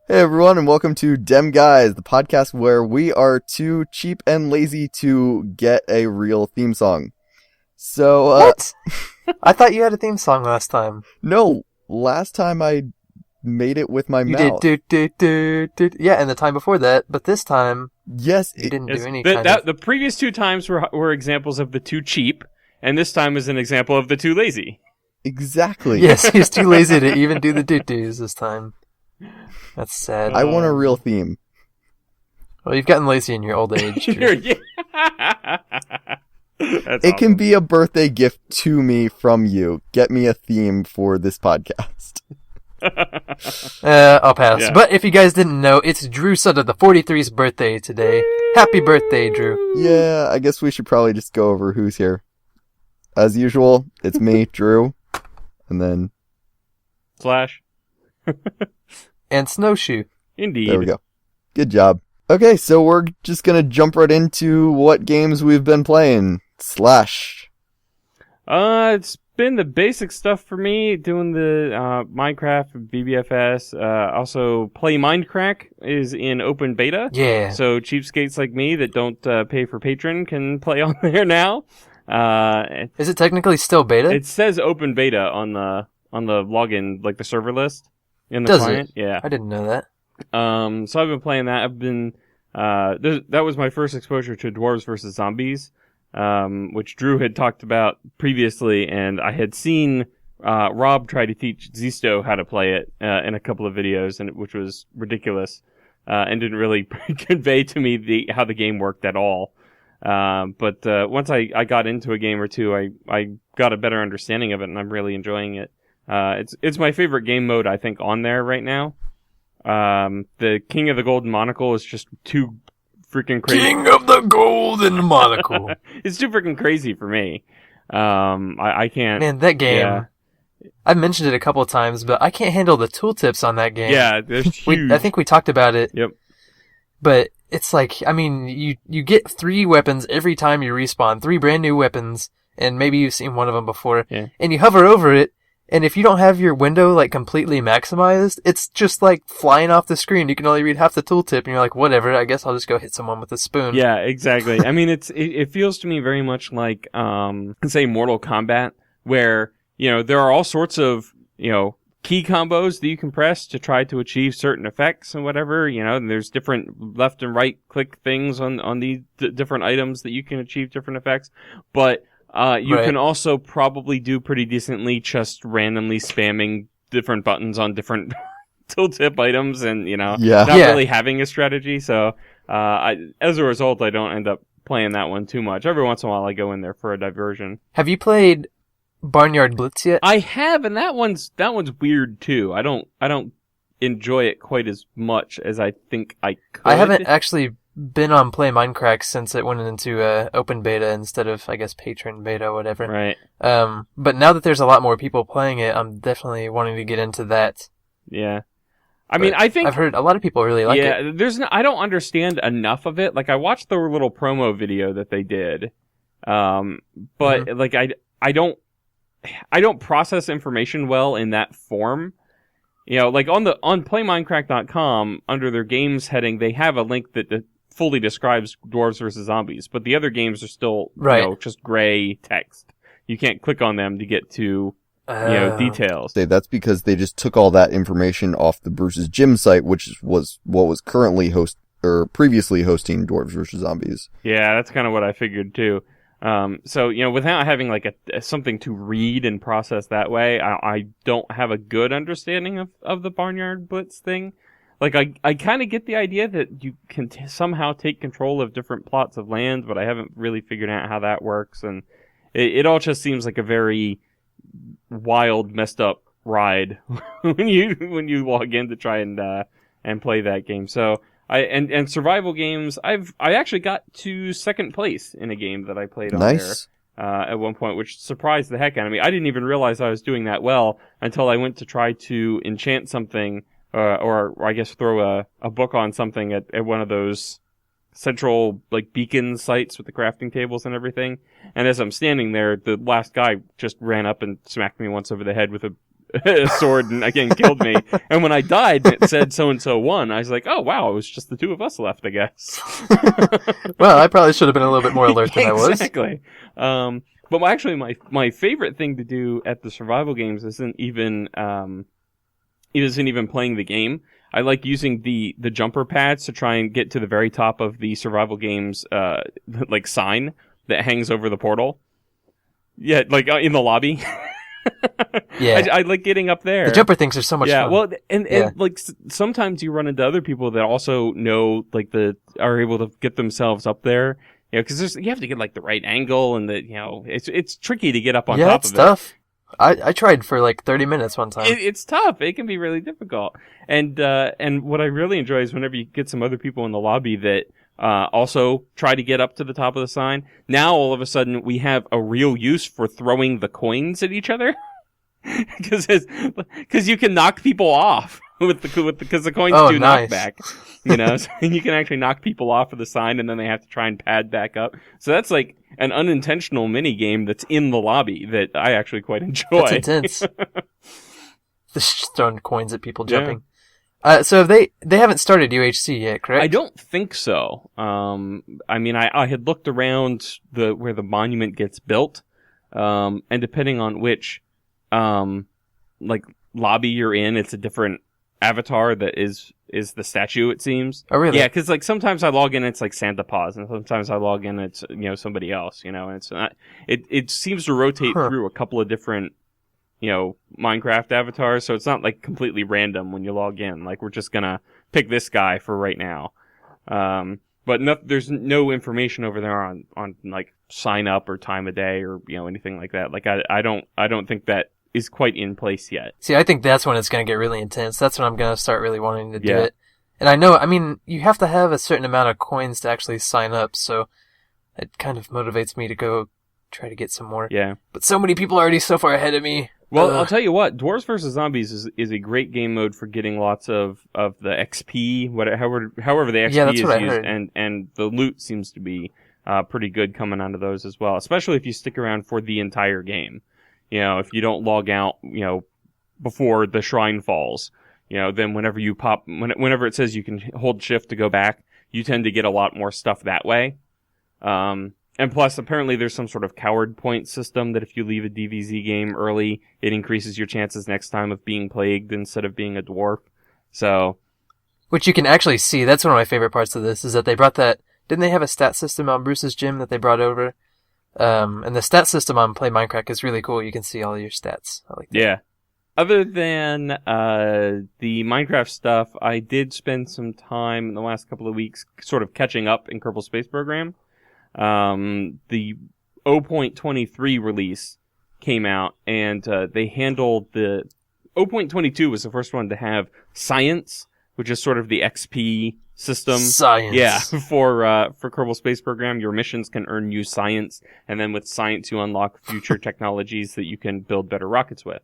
Hey everyone, and welcome to Dem Guys, the podcast where we are too cheap and lazy to get a real theme song. So, What? I thought you had a theme song last time. No, last time I made it with my mouth. You did. Yeah, and the time before that, but this time, yes, you didn't do any The previous two times were examples of the too cheap, and this time is an example of the too lazy. Exactly. Yes, he's too lazy to even do the doo-doos this time. That's sad. I want a real theme. Well, you've gotten lazy in your old age. It can be a birthday gift to me from you. Get me a theme for this podcast. I'll pass. Yeah. But if you guys didn't know, it's Drew Sutter, the 43's birthday today. Happy birthday, Drew. Yeah, I guess we should probably just go over who's here. As usual, it's me, Drew, and then... Slash. And Snowshoe. Indeed. There we go. Good job. Okay, so we're just gonna jump right into what games we've been playing. Slash. It's been the basic stuff for me, doing the Minecraft, BBFS. Also, PlayMindcrack is in open beta. Yeah. So cheapskates like me that don't pay for Patreon can play on there now. Is it technically still beta? It says open beta on the login, like the server list in the Does client. it? Yeah. I didn't know that. So I've been playing that. I've been that was my first exposure to Dwarves vs. Zombies, which Drew had talked about previously, and I had seen Rob try to teach Zisto how to play it in a couple of videos, which was ridiculous, and didn't really convey to me how the game worked at all. But once I got into a game or two, I got a better understanding of it, and I'm really enjoying it. It's my favorite game mode, I think, on there right now. The King of the Golden Monocle is just too freaking crazy. King of the Golden Monocle. It's too freaking crazy for me. I can't. Man, that game. Yeah. I've mentioned it a couple of times, but I can't handle the tooltips on that game. Yeah, they're huge. I think we talked about it. Yep. But it's like, I mean, you get 3 weapons every time you respawn, 3 brand new weapons, and maybe you've seen one of them before, Yeah. and you hover over it, and if you don't have your window like completely maximized, it's just like flying off the screen. You can only read half the tooltip, and you're like, whatever, I guess I'll just go hit someone with a spoon. Yeah, exactly. I mean, it feels to me very much like, say, Mortal Kombat, where, there are all sorts of, key combos that you can press to try to achieve certain effects and whatever, and there's different left and right click things on the different items that you can achieve different effects, but you can also probably do pretty decently just randomly spamming different buttons on different tooltip items and, not really having a strategy, so as a result, I don't end up playing that one too much. Every once in a while, I go in there for a diversion. Have you played Barnyard Blitz yet? I have, and that one's weird too. I don't enjoy it quite as much as I think I could. I haven't actually been on PlayMindcrack since it went into open beta instead of, I guess, patron beta or whatever. Right. But now that there's a lot more people playing it, I'm definitely wanting to get into that. Yeah. I mean, I think I've heard a lot of people really like it. Yeah, I don't understand enough of it. Like, I watched the little promo video that they did, but like I don't process information well in that form. Like on PlayMindcrack.com, under their games heading, they have a link that fully describes Dwarves vs. Zombies, but the other games are still, just gray text. You can't click on them to get to, details. That's because they just took all that information off the Bruce's Gym site, which was what was currently previously hosting Dwarves vs. Zombies. Yeah, that's kind of what I figured too. So, without having like something to read and process that way, I don't have a good understanding of the Barnyard Blitz thing. Like, I kind of get the idea that you can somehow take control of different plots of land, but I haven't really figured out how that works, and it all just seems like a very wild, messed up ride when you log in to try and play that game. So, and survival games, I actually got to second place in a game that I played on there at one point, which surprised the heck out of me. I didn't even realize I was doing that well until I went to try to enchant something, or I guess throw a book on something at one of those central like beacon sites with the crafting tables and everything. And as I'm standing there, the last guy just ran up and smacked me once over the head with a sword and again killed me. And when I died, it said so and so won. I was like, oh wow, it was just the two of us left, I guess. Well, I probably should have been a little bit more alert than I was. Exactly. But actually, my favorite thing to do at the survival games isn't even playing the game. I like using the jumper pads to try and get to the very top of the survival games like sign that hangs over the portal. Yeah, like in the lobby. Yeah, I like getting up there. The jumper things are so much fun. Yeah, well, and like sometimes you run into other people that also know like are able to get themselves up there. You know, because you have to get like the right angle, and it's tricky to get up on top of it. Yeah, it's tough. I tried for like 30 minutes one time. It's tough. It can be really difficult. And what I really enjoy is whenever you get some other people in the lobby that also try to get up to the top of the sign. Now all of a sudden we have a real use for throwing the coins at each other. Because you can knock people off because the coins do nice. knockback, so you can actually knock people off of the sign, and then they have to try and pad back up. So that's like an unintentional mini game that's in the lobby that I actually quite enjoy. That's intense. Just throwing coins at people jumping. Yeah. So they haven't started UHC yet, correct? I don't think so. I mean, I had looked around where the monument gets built, and depending on which like lobby you're in, it's a different avatar that is the statue, it seems. Oh, really? Yeah, because like sometimes I log in, it's like Santa Paws, and sometimes I log in, it's somebody else, and it's not. It seems to rotate through a couple of different Minecraft avatars, so it's not like completely random when you log in. Like we're just gonna pick this guy for right now. But there's no information over there on like sign up or time of day or anything like that. Like I don't think that is quite in place yet. See, I think that's when it's going to get really intense. That's when I'm going to start really wanting to do it. And I mean, you have to have a certain amount of coins to actually sign up, so it kind of motivates me to go try to get some more. Yeah. But so many people are already so far ahead of me. Well, I'll tell you what, Dwarves vs. Zombies is a great game mode for getting lots of the XP, however the XP is used, and the loot seems to be pretty good coming onto those as well, especially if you stick around for the entire game. If you don't log out, before the shrine falls, then whenever you whenever it says you can hold shift to go back, you tend to get a lot more stuff that way. And plus, apparently there's some sort of coward point system that if you leave a DVZ game early, it increases your chances next time of being plagued instead of being a dwarf. So, which you can actually see. That's one of my favorite parts of this, is that they brought that. Didn't they have a stat system on Bruce's gym that they brought over? And the stat system on PlayMindcrack is really cool. You can see all your stats. I like that. Yeah. Other than the Minecraft stuff, I did spend some time in the last couple of weeks sort of catching up in Kerbal Space Program. The 0.23 release came out, and they handled the 0.22 was the first one to have science, which is sort of the XP system. Science. Yeah, for Kerbal Space Program, your missions can earn you science, and then with science you unlock future technologies that you can build better rockets with.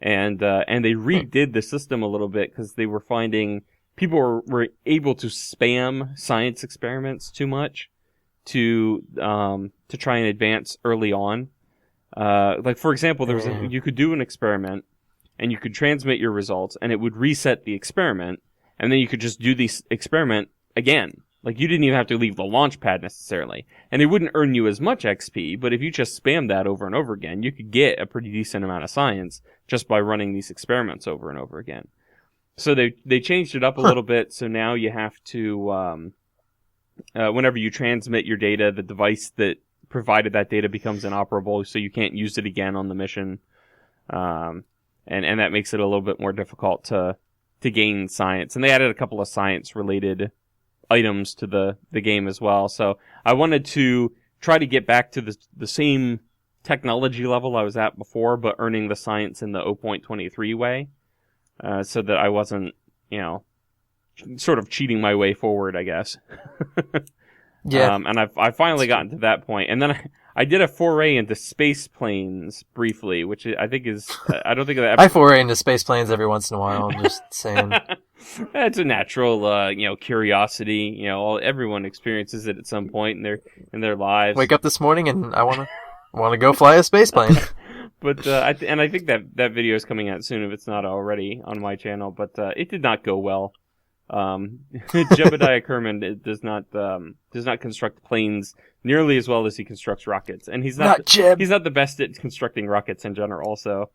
And they redid the system a little bit because they were finding people were able to spam science experiments too much to try and advance early on. Like for example, you could do an experiment and you could transmit your results, and it would reset the experiment, and then you could just do the experiment again. Like, you didn't even have to leave the launch pad necessarily. And it wouldn't earn you as much XP, but if you just spam that over and over again, you could get a pretty decent amount of science just by running these experiments over and over again. So they changed it up a little bit, so now you have to, whenever you transmit your data, the device that provided that data becomes inoperable, so you can't use it again on the mission. And that makes it a little bit more difficult to gain science. And they added a couple of science-related items to the game as well. So I wanted to try to get back to the same technology level I was at before, but earning the science in the 0.23 way, so that I wasn't, sort of cheating my way forward, I guess. Yeah. And I've finally gotten to that point. And then I did a foray into space planes briefly, which I think is, I don't think that I foray into space planes every once in a while, I'm just saying. It's a natural, curiosity. Everyone experiences it at some point in their lives. Wake up this morning and I want to go fly a space plane. But I think that video is coming out soon if it's not already on my channel. But it did not go well. Jebediah Kerman does not construct planes nearly as well as he constructs rockets, and he's not the best at constructing rockets in general. So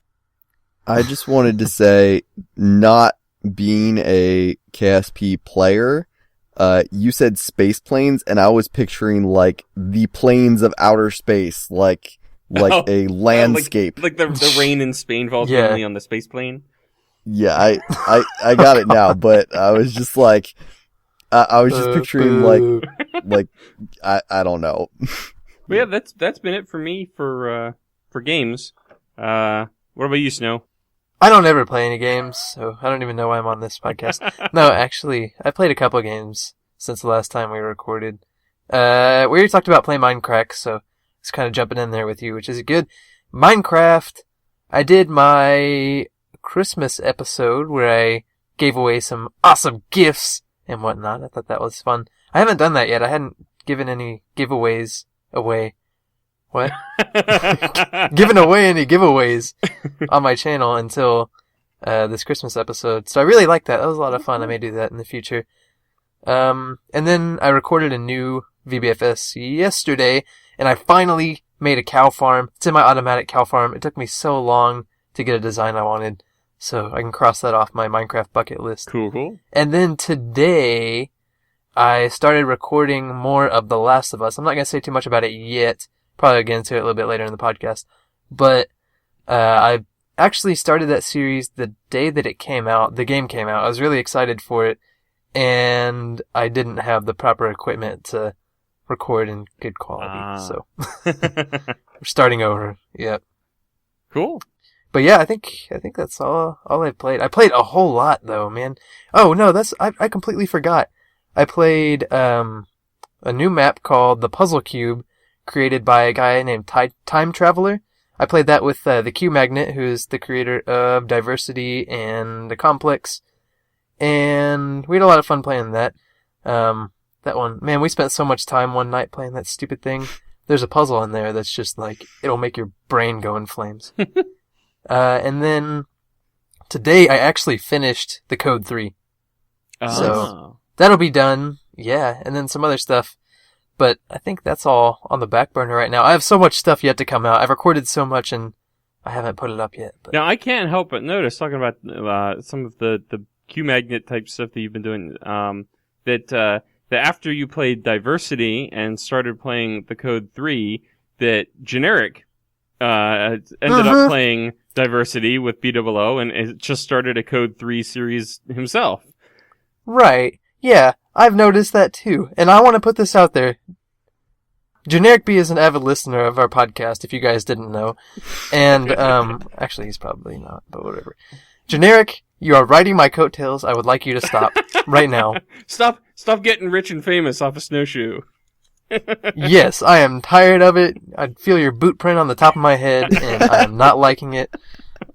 I just wanted to say, not being a KSP player, you said space planes, and I was picturing like the planes of outer space, like a landscape, like the rain in Spain falls mainly on the space plane. Yeah, I got it now, but I was just like, I was just picturing like I don't know. But yeah, that's been it for me for games. What about you, Snow? I don't ever play any games, so I don't even know why I'm on this podcast. No, actually, I played a couple of games since the last time we recorded. We already talked about PlayMindcrack, so it's kind of jumping in there with you, which is good. Minecraft, I did my Christmas episode where I gave away some awesome gifts and whatnot. I thought that was fun. I haven't done that yet. I hadn't given any giveaways away. What? Given away any giveaways on my channel until this Christmas episode. So I really liked that. That was a lot of fun. I may do that in the future. And then I recorded a new VBFS yesterday, and I finally made a cow farm. It's in my automatic cow farm. It took me so long to get a design I wanted, so I can cross that off my Minecraft bucket list. Cool. And then today, I started recording more of The Last of Us. I'm not going to say too much about it yet. Probably get into it a little bit later in the podcast. But I actually started that series the day that it came out. The game came out. I was really excited for it, and I didn't have the proper equipment to record in good quality. So we're starting over. Yep. Cool. But yeah, I think that's all I've played. I played a whole lot though, man. Oh no, I completely forgot. I played a new map called the Puzzle Cube, created by a guy named Time Traveler. I played that with the Q Magnet, who's the creator of Diversity and The Complex, and we had a lot of fun playing that. That one, man, we spent so much time one night playing that stupid thing. There's a puzzle in there that's just like, it'll make your brain go in flames. And then today I actually finished the Code 3. So that'll be done. Yeah. And then some other stuff. But I think that's all on the back burner right now. I have so much stuff yet to come out. I've recorded so much and I haven't put it up yet. But... Now I can't help but notice, talking about some of the Q Magnet type stuff that you've been doing, that after you played Diversity and started playing the Code 3, that Generic ended up playing Diversity with BOO and it just started a Code 3 series himself. Right. Yeah, I've noticed that too. And I want to put this out there. Generic B is an avid listener of our podcast, if you guys didn't know. And, actually he's probably not, but whatever. Generic, you are riding my coattails. I would like you to stop right now. Stop getting rich and famous off a snowshoe. Yes, I am tired of it. I feel your boot print on the top of my head, and I am not liking it.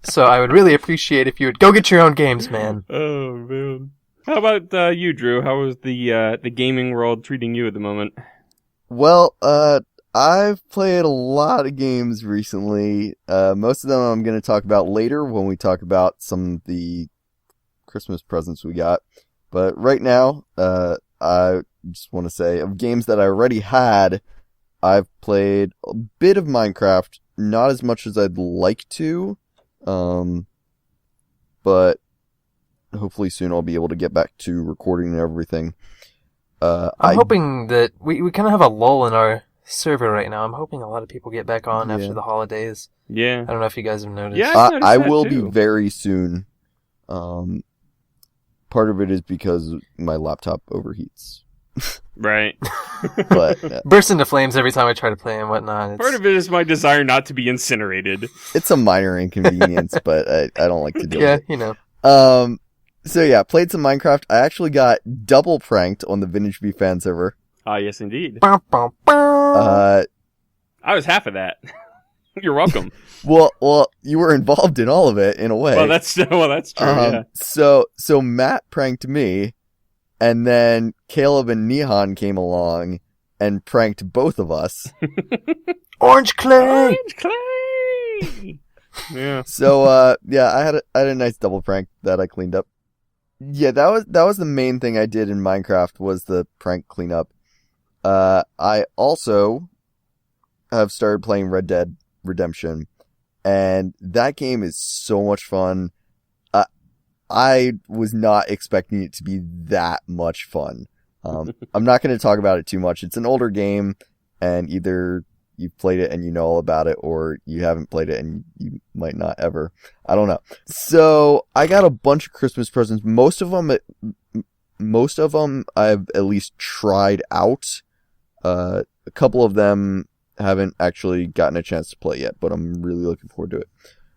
So I would really appreciate if you would go get your own games, man. Oh, man. How about you, Drew? How is the gaming world treating you at the moment? Well, I've played a lot of games recently. Most of them I'm going to talk about later when we talk about some of the Christmas presents we got. But right now, I just want to say, of games that I already had, I've played a bit of Minecraft, not as much as I'd like to, but hopefully soon I'll be able to get back to recording and everything. I'm hoping that we kind of have a lull in our server right now. I'm hoping a lot of people get back on after the holidays. Yeah. I don't know if you guys have noticed. Yeah, I will be very soon. Part of it is because my laptop overheats. Right. But bursts into flames every time I try to play and whatnot. Part of it is my desire not to be incinerated. It's a minor inconvenience, but I don't like to deal with it. Yeah, you know. So yeah, played some Minecraft. I actually got double pranked on the Vintage Bee fan server. Ah, yes indeed. I was half of that. You're welcome. Well, you were involved in all of it in a way. Well, that's true. Yeah. So Matt pranked me, and then Caleb and Nehan came along and pranked both of us. Orange Clay. Orange Clay. Yeah. So, yeah, I had a nice double prank that I cleaned up. Yeah, that was the main thing I did in Minecraft was the prank cleanup. I also have started playing Red Dead Redemption, and that game is so much fun. I was not expecting it to be that much fun. I'm not going to talk about it too much. It's an older game, and either you've played it and you know all about it, or you haven't played it and you might not ever. I don't know. So I got a bunch of Christmas presents. Most of them I've at least tried out. A couple of them haven't actually gotten a chance to play yet, but I'm really looking forward to it.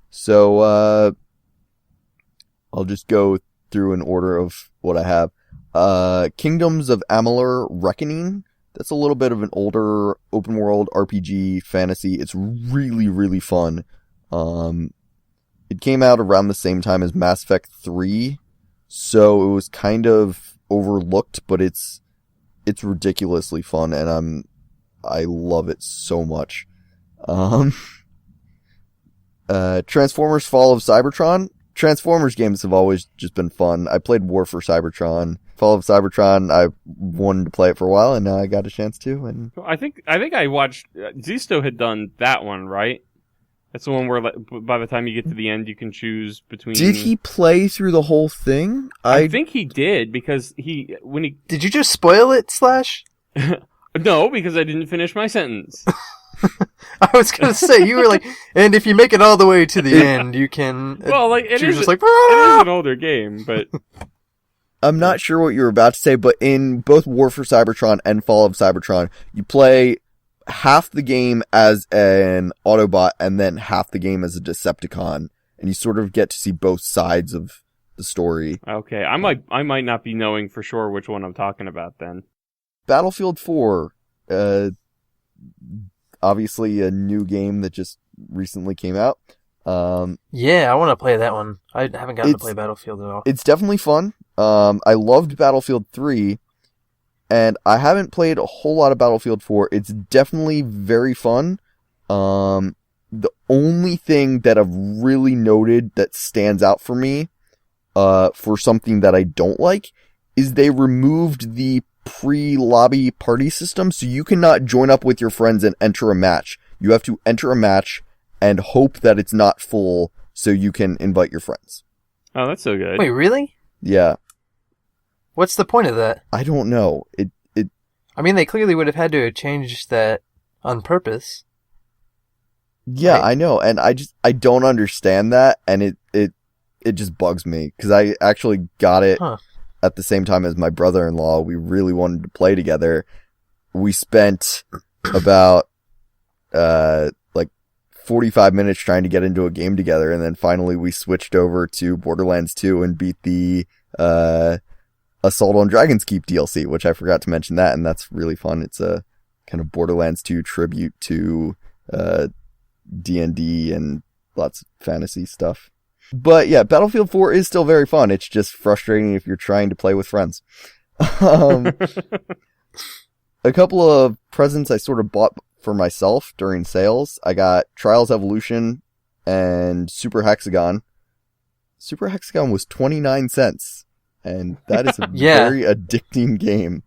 So, I'll just go through an order of what I have. Kingdoms of Amalur Reckoning. That's a little bit of an older open world RPG fantasy. It's really, really fun. It came out around the same time as Mass Effect 3, so it was kind of overlooked, but it's ridiculously fun, and I love it so much. Transformers Fall of Cybertron. Transformers games have always just been fun. I played War for Cybertron. Fall of Cybertron, I wanted to play it for a while, and now I got a chance to. And I think I watched Zisto had done that one, right? That's the one where by the time you get to the end, you can choose between. Did he play through the whole thing? I think he did because when he. Did you just spoil it, Slash? No, because I didn't finish my sentence. I was gonna say, you were like, and if you make it all the way to the end, you can. Well, like it is just like, it is an older game, but I'm not sure what you were about to say, but in both War for Cybertron and Fall of Cybertron, you play half the game as an Autobot and then half the game as a Decepticon, and you sort of get to see both sides of the story. Okay, I might not be knowing for sure which one I'm talking about then. Battlefield 4, obviously a new game that just recently came out. Yeah, I want to play that one. I haven't gotten to play Battlefield at all. It's definitely fun. I loved Battlefield 3, and I haven't played a whole lot of Battlefield 4. It's definitely very fun. The only thing that I've really noted that stands out for me, for something that I don't like, is they removed the pre-lobby party system, so you cannot join up with your friends and enter a match. You have to enter a match and hope that it's not full so you can invite your friends. Oh, that's so good. Wait, really? Yeah. What's the point of that? I don't know. I mean, they clearly would have had to have changed that on purpose. Yeah, Right? I know, and I don't understand that, and it just bugs me, because I actually got it at the same time as my brother-in-law. We really wanted to play together. We spent about, 45 minutes trying to get into a game together, and then finally we switched over to Borderlands 2 and beat the, Assault on Dragon's Keep DLC, which I forgot to mention that, and that's really fun. It's a kind of Borderlands 2 tribute to, D&D and lots of fantasy stuff. But yeah, Battlefield 4 is still very fun. It's just frustrating if you're trying to play with friends. A couple of presents I sort of bought for myself during sales. I got Trials Evolution and Super Hexagon. Super Hexagon was 29 cents. And that is a very addicting game.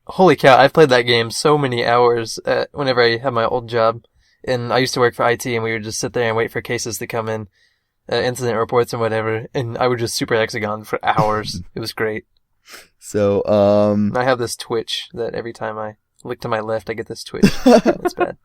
Holy cow, I've played that game so many hours whenever I had my old job. And I used to work for IT, and we would just sit there and wait for cases to come in, incident reports and whatever, and I would just Super Hexagon for hours. It was great. So, I have this twitch that every time I look to my left, I get this twitch. That's bad.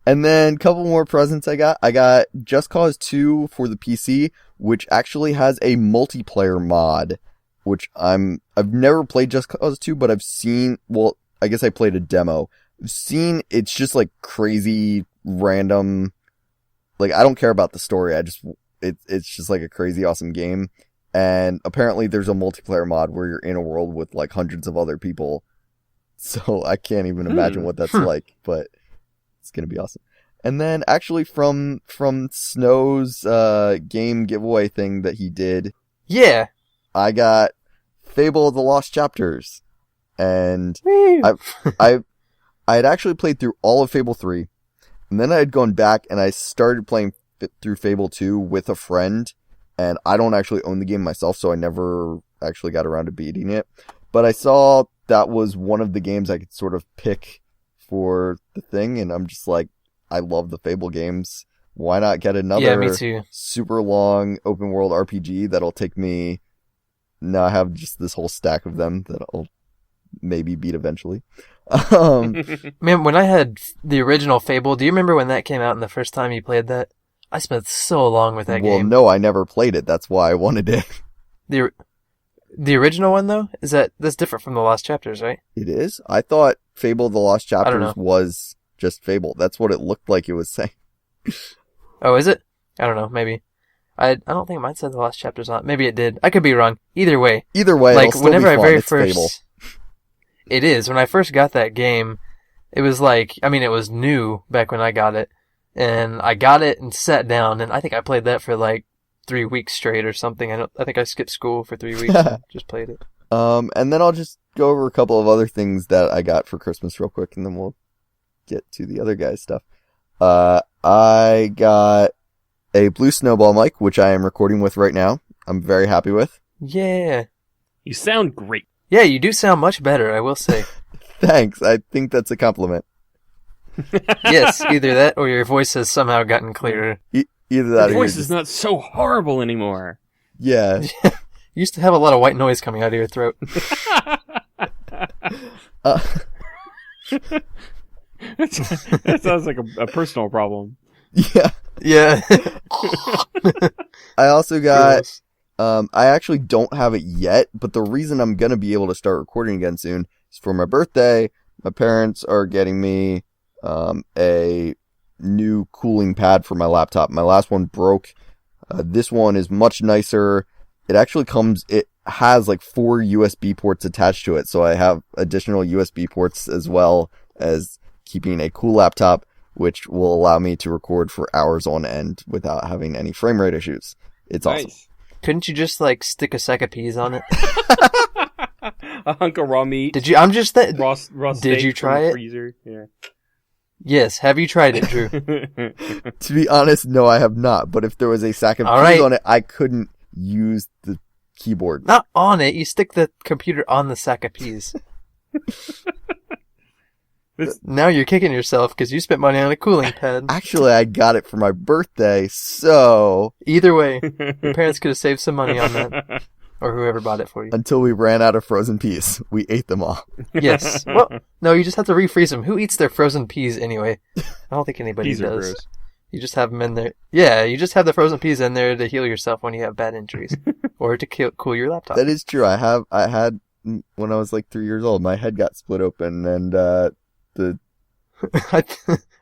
And then a couple more presents I got. I got Just Cause 2 for the PC, which actually has a multiplayer mod, which I've never played Just Cause 2, but I've seen, well, I guess I played a demo. I've seen it's just like crazy, random, like I don't care about the story. It's just like a crazy awesome game. And apparently there's a multiplayer mod where you're in a world with like hundreds of other people. So I can't even imagine what that's like, but it's going to be awesome. And then actually from Snow's game giveaway thing that he did. Yeah. I got Fable of the Lost Chapters. And I had actually played through all of Fable 3. And then I had gone back and I started playing through Fable 2 with a friend, and I don't actually own the game myself, so I never actually got around to beating it. But I saw that was one of the games I could sort of pick for the thing, and I'm just like, I love the Fable games. Why not get another me too. super long open world RPG that'll take me... Now I have just this whole stack of them that I'll maybe beat eventually. Man, when I had the original Fable, do you remember when that came out and the first time you played that? I spent so long with that game. Well, no, I never played it. That's why I wanted it. The original one, though? That's different from the Lost Chapters, right? It is? I thought Fable The Lost I don't Chapters know. was just Fable. That's what it looked like it was saying. Oh, is it? I don't know, maybe. I don't think mine said The Lost Chapters on it. Maybe it did. I could be wrong. Either way. Either way, Like, it'll still whenever be I fun. very It's first... Fable. It is. When I first got that game, it was like... I mean, it was new back when I got it. And I got it and sat down, and I think I played that for like 3 weeks straight or something. I think I skipped school for 3 weeks and just played it. And then I'll just go over a couple of other things that I got for Christmas real quick, and then we'll get to the other guys' stuff. I got a Blue Snowball mic, which I am recording with right now. I'm very happy with. Yeah. You sound great. Yeah, you do sound much better, I will say. Thanks. I think that's a compliment. Yes, either that or your voice has somehow gotten clearer. Either that Your or voice you're is not so horrible anymore. Yeah. You used to have a lot of white noise coming out of your throat. That sounds like a personal problem. Yeah. Yeah. I also got... I actually don't have it yet, but the reason I'm gonna be able to start recording again soon is for my birthday. My parents are getting me a new cooling pad for my laptop. My last one broke. This one is much nicer. It has like 4 USB ports attached to it, so I have additional USB ports as well as keeping a cool laptop, which will allow me to record for hours on end without having any frame rate issues. It's awesome. Couldn't you just like stick a sack of peas on it? A hunk of raw meat. Did you? I'm just that. Raw steak Did you try from the it? freezer. Yeah. Yes. Have you tried it, Drew? To be honest, no, I have not. But if there was a sack of All peas right. on it, I couldn't use the keyboard. Not on it. You stick the computer on the sack of peas. Now you're kicking yourself because you spent money on a cooling pad. Actually, I got it for my birthday, so... Either way, your parents could have saved some money on that. Or whoever bought it for you. Until we ran out of frozen peas. We ate them all. Yes. Well, no, you just have to refreeze them. Who eats their frozen peas anyway? I don't think anybody Peas are does. gross. You just have them in there. Yeah, you just have the frozen peas in there to heal yourself when you have bad injuries. Or to cool your laptop. That is true. I had, when I was like 3 years old, my head got split open and,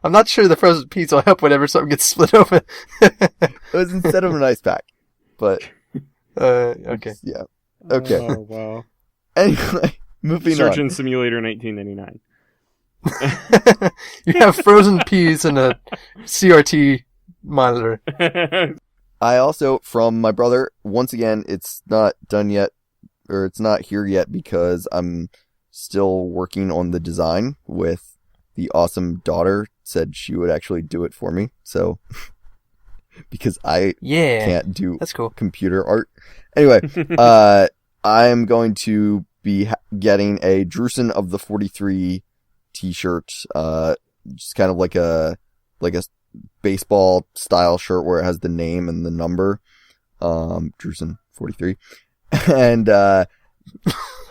I'm not sure the frozen peas will help whenever something gets split open. it was instead of an ice pack. But, okay. yeah. Okay. Oh, wow. Anyway, moving Surgeon on. Simulator 1999. You have frozen peas and a CRT monitor. I also, from my brother, once again, it's not done yet, or it's not here yet because I'm still working on the design with the awesome daughter said she would actually do it for me. So, because I can't do that's cool. computer art. Anyway, I'm going to be getting a Drusen of the 43 t-shirt, just kind of like a baseball style shirt where it has the name and the number, Drusen 43. And, I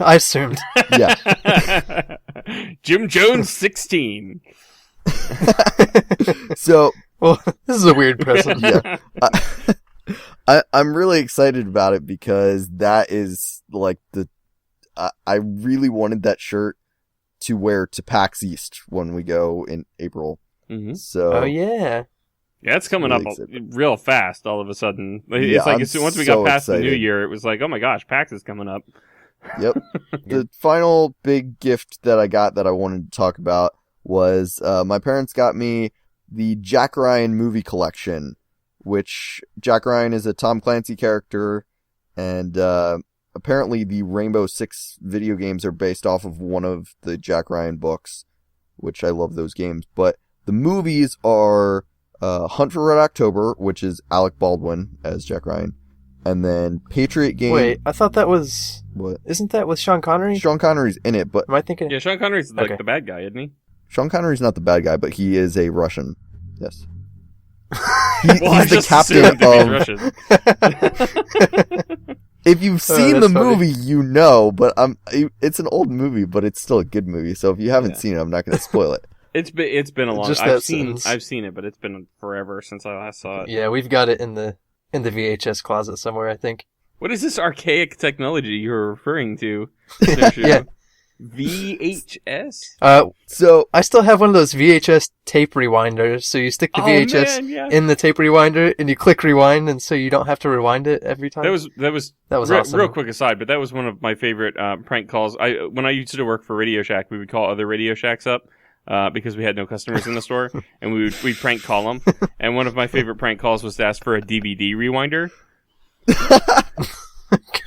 assumed. Yeah. Jim Jones 16. So, well, this is a weird present. Yeah. I'm really excited about it because that is like I really wanted that shirt to wear to PAX East when we go in April. Mm-hmm. So, Oh yeah. Yeah, it's coming Really up excited. real fast all of a sudden. Yeah, It's like I'm once we so got past the new excited. year, it was like, oh my gosh, PAX is coming up. Yep. The final big gift that I got that I wanted to talk about was my parents got me the Jack Ryan movie collection, which Jack Ryan is a Tom Clancy character, and apparently the Rainbow Six video games are based off of one of the Jack Ryan books, which I love those games. But the movies are Hunt for Red October, which is Alec Baldwin as Jack Ryan. And then Patriot Games. Wait, I thought that was... What? Isn't that with Sean Connery? Sean Connery's in it, but... Am I thinking... Yeah, Sean Connery's like the bad guy, isn't he? Sean Connery's not the bad guy, but he is a Russian. Yes. Well, he's the captain of... If you've seen the movie, you know, but it's an old movie, but it's still a good movie. So if you haven't seen it, I'm not going to spoil it. It's been a long... Just I've seen it, but it's been forever since I last saw it. Yeah, we've got it in the VHS closet somewhere, I think. What is this archaic technology you're referring to? Yeah. VHS? So I still have one of those VHS tape rewinders. So you stick the VHS in the tape rewinder and you click rewind, and so you don't have to rewind it every time. That was awesome. Real quick aside, but that was one of my favorite prank calls. When I used to work for Radio Shack, we would call other Radio Shacks up because we had no customers in the store, and we'd prank call them. And one of my favorite prank calls was to ask for a DVD rewinder.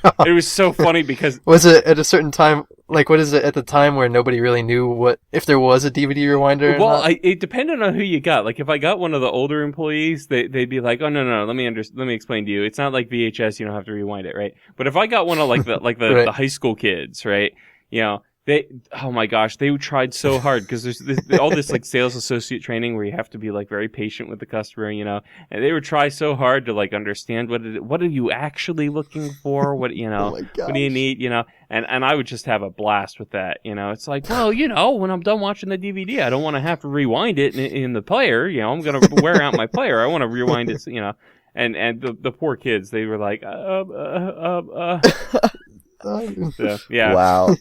God. It was so funny because... Was it at a certain time, like what is it at the time where nobody really knew if there was a DVD rewinder or Well, not? it depended on who you got. Like if I got one of the older employees, they'd be like, "Oh no, let me explain to you. It's not like VHS, you don't have to rewind it, right?" But if I got one of like the right. the high school kids, right? You know, oh my gosh, they tried so hard because there's all this like sales associate training where you have to be like very patient with the customer, you know, and they would try so hard to like understand what are you actually looking for, what you know, what do you need, you know, and I would just have a blast with that, you know. It's like, well, you know, when I'm done watching the DVD, I don't want to have to rewind it in the player, you know, I'm gonna wear out my player, I want to rewind it, you know, and the poor kids, they were like, so, yeah, wow.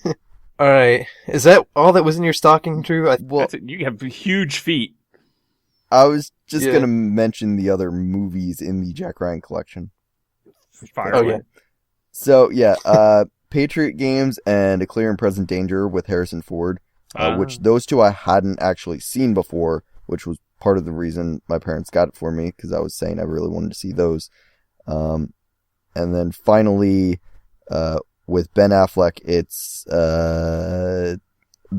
All right, is that all that was in your stocking, Drew? You have huge feet. I was just going to mention the other movies in the Jack Ryan collection. Fire away. Yeah. So, Patriot Games and A Clear and Present Danger with Harrison Ford, which those two I hadn't actually seen before, which was part of the reason my parents got it for me, because I was saying I really wanted to see those. And then finally... with Ben Affleck, it's The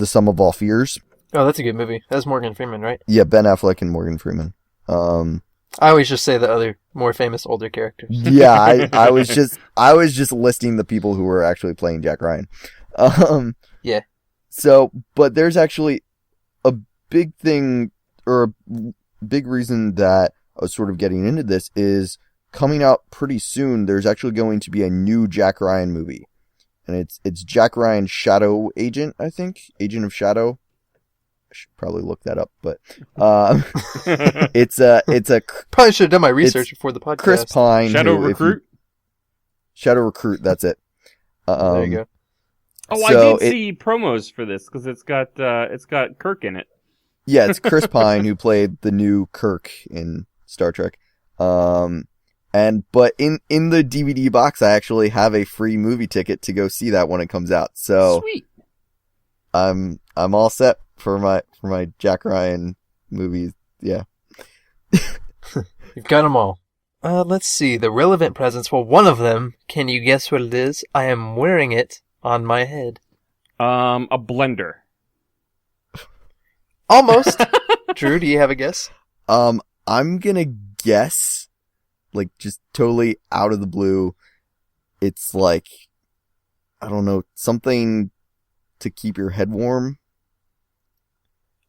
Sum of All Fears. Oh, that's a good movie. That's Morgan Freeman, right? Yeah, Ben Affleck and Morgan Freeman. I always just say the other more famous older characters. Yeah, I was just listing the people who were actually playing Jack Ryan. Yeah. So, but there's actually a big thing, or a big reason that I was sort of getting into this is coming out pretty soon. There's actually going to be a new Jack Ryan movie. And it's Jack Ryan Shadow Agent, I think. Agent of Shadow. I should probably look that up, but it's a probably should have done my research before the podcast. Chris Pine. Shadow Recruit? Shadow Recruit, that's it. There you go. Oh, so I did see promos for this because it's got Kirk in it. Yeah, it's Chris Pine who played the new Kirk in Star Trek. But in the DVD box, I actually have a free movie ticket to go see that when it comes out. So sweet. I'm all set for my Jack Ryan movies. Yeah. You've got them all. Let's see. The relevant presents. Well, one of them, can you guess what it is? I am wearing it on my head. A blender. Almost. Drew, do you have a guess? I'm gonna guess, like, just totally out of the blue, it's like, I don't know, something to keep your head warm?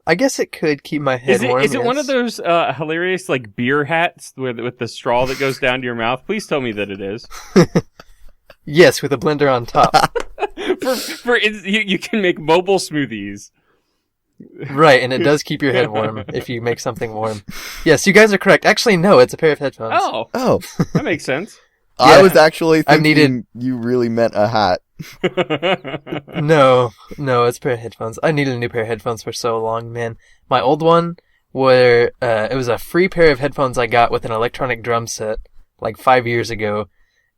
I guess it could keep my head warm. Is it one of those hilarious, like, beer hats with the straw that goes down to your mouth? Please tell me that it is. Yes, with a blender on top. You can make mobile smoothies. Right, and it does keep your head warm if you make something warm. Yes, you guys are correct. Actually, no, it's a pair of headphones. Oh, that makes sense. Yeah. I was actually thinking you really meant a hat. No, it's a pair of headphones. I needed a new pair of headphones for so long, man. My old one, it was a free pair of headphones I got with an electronic drum set, like 5 years ago,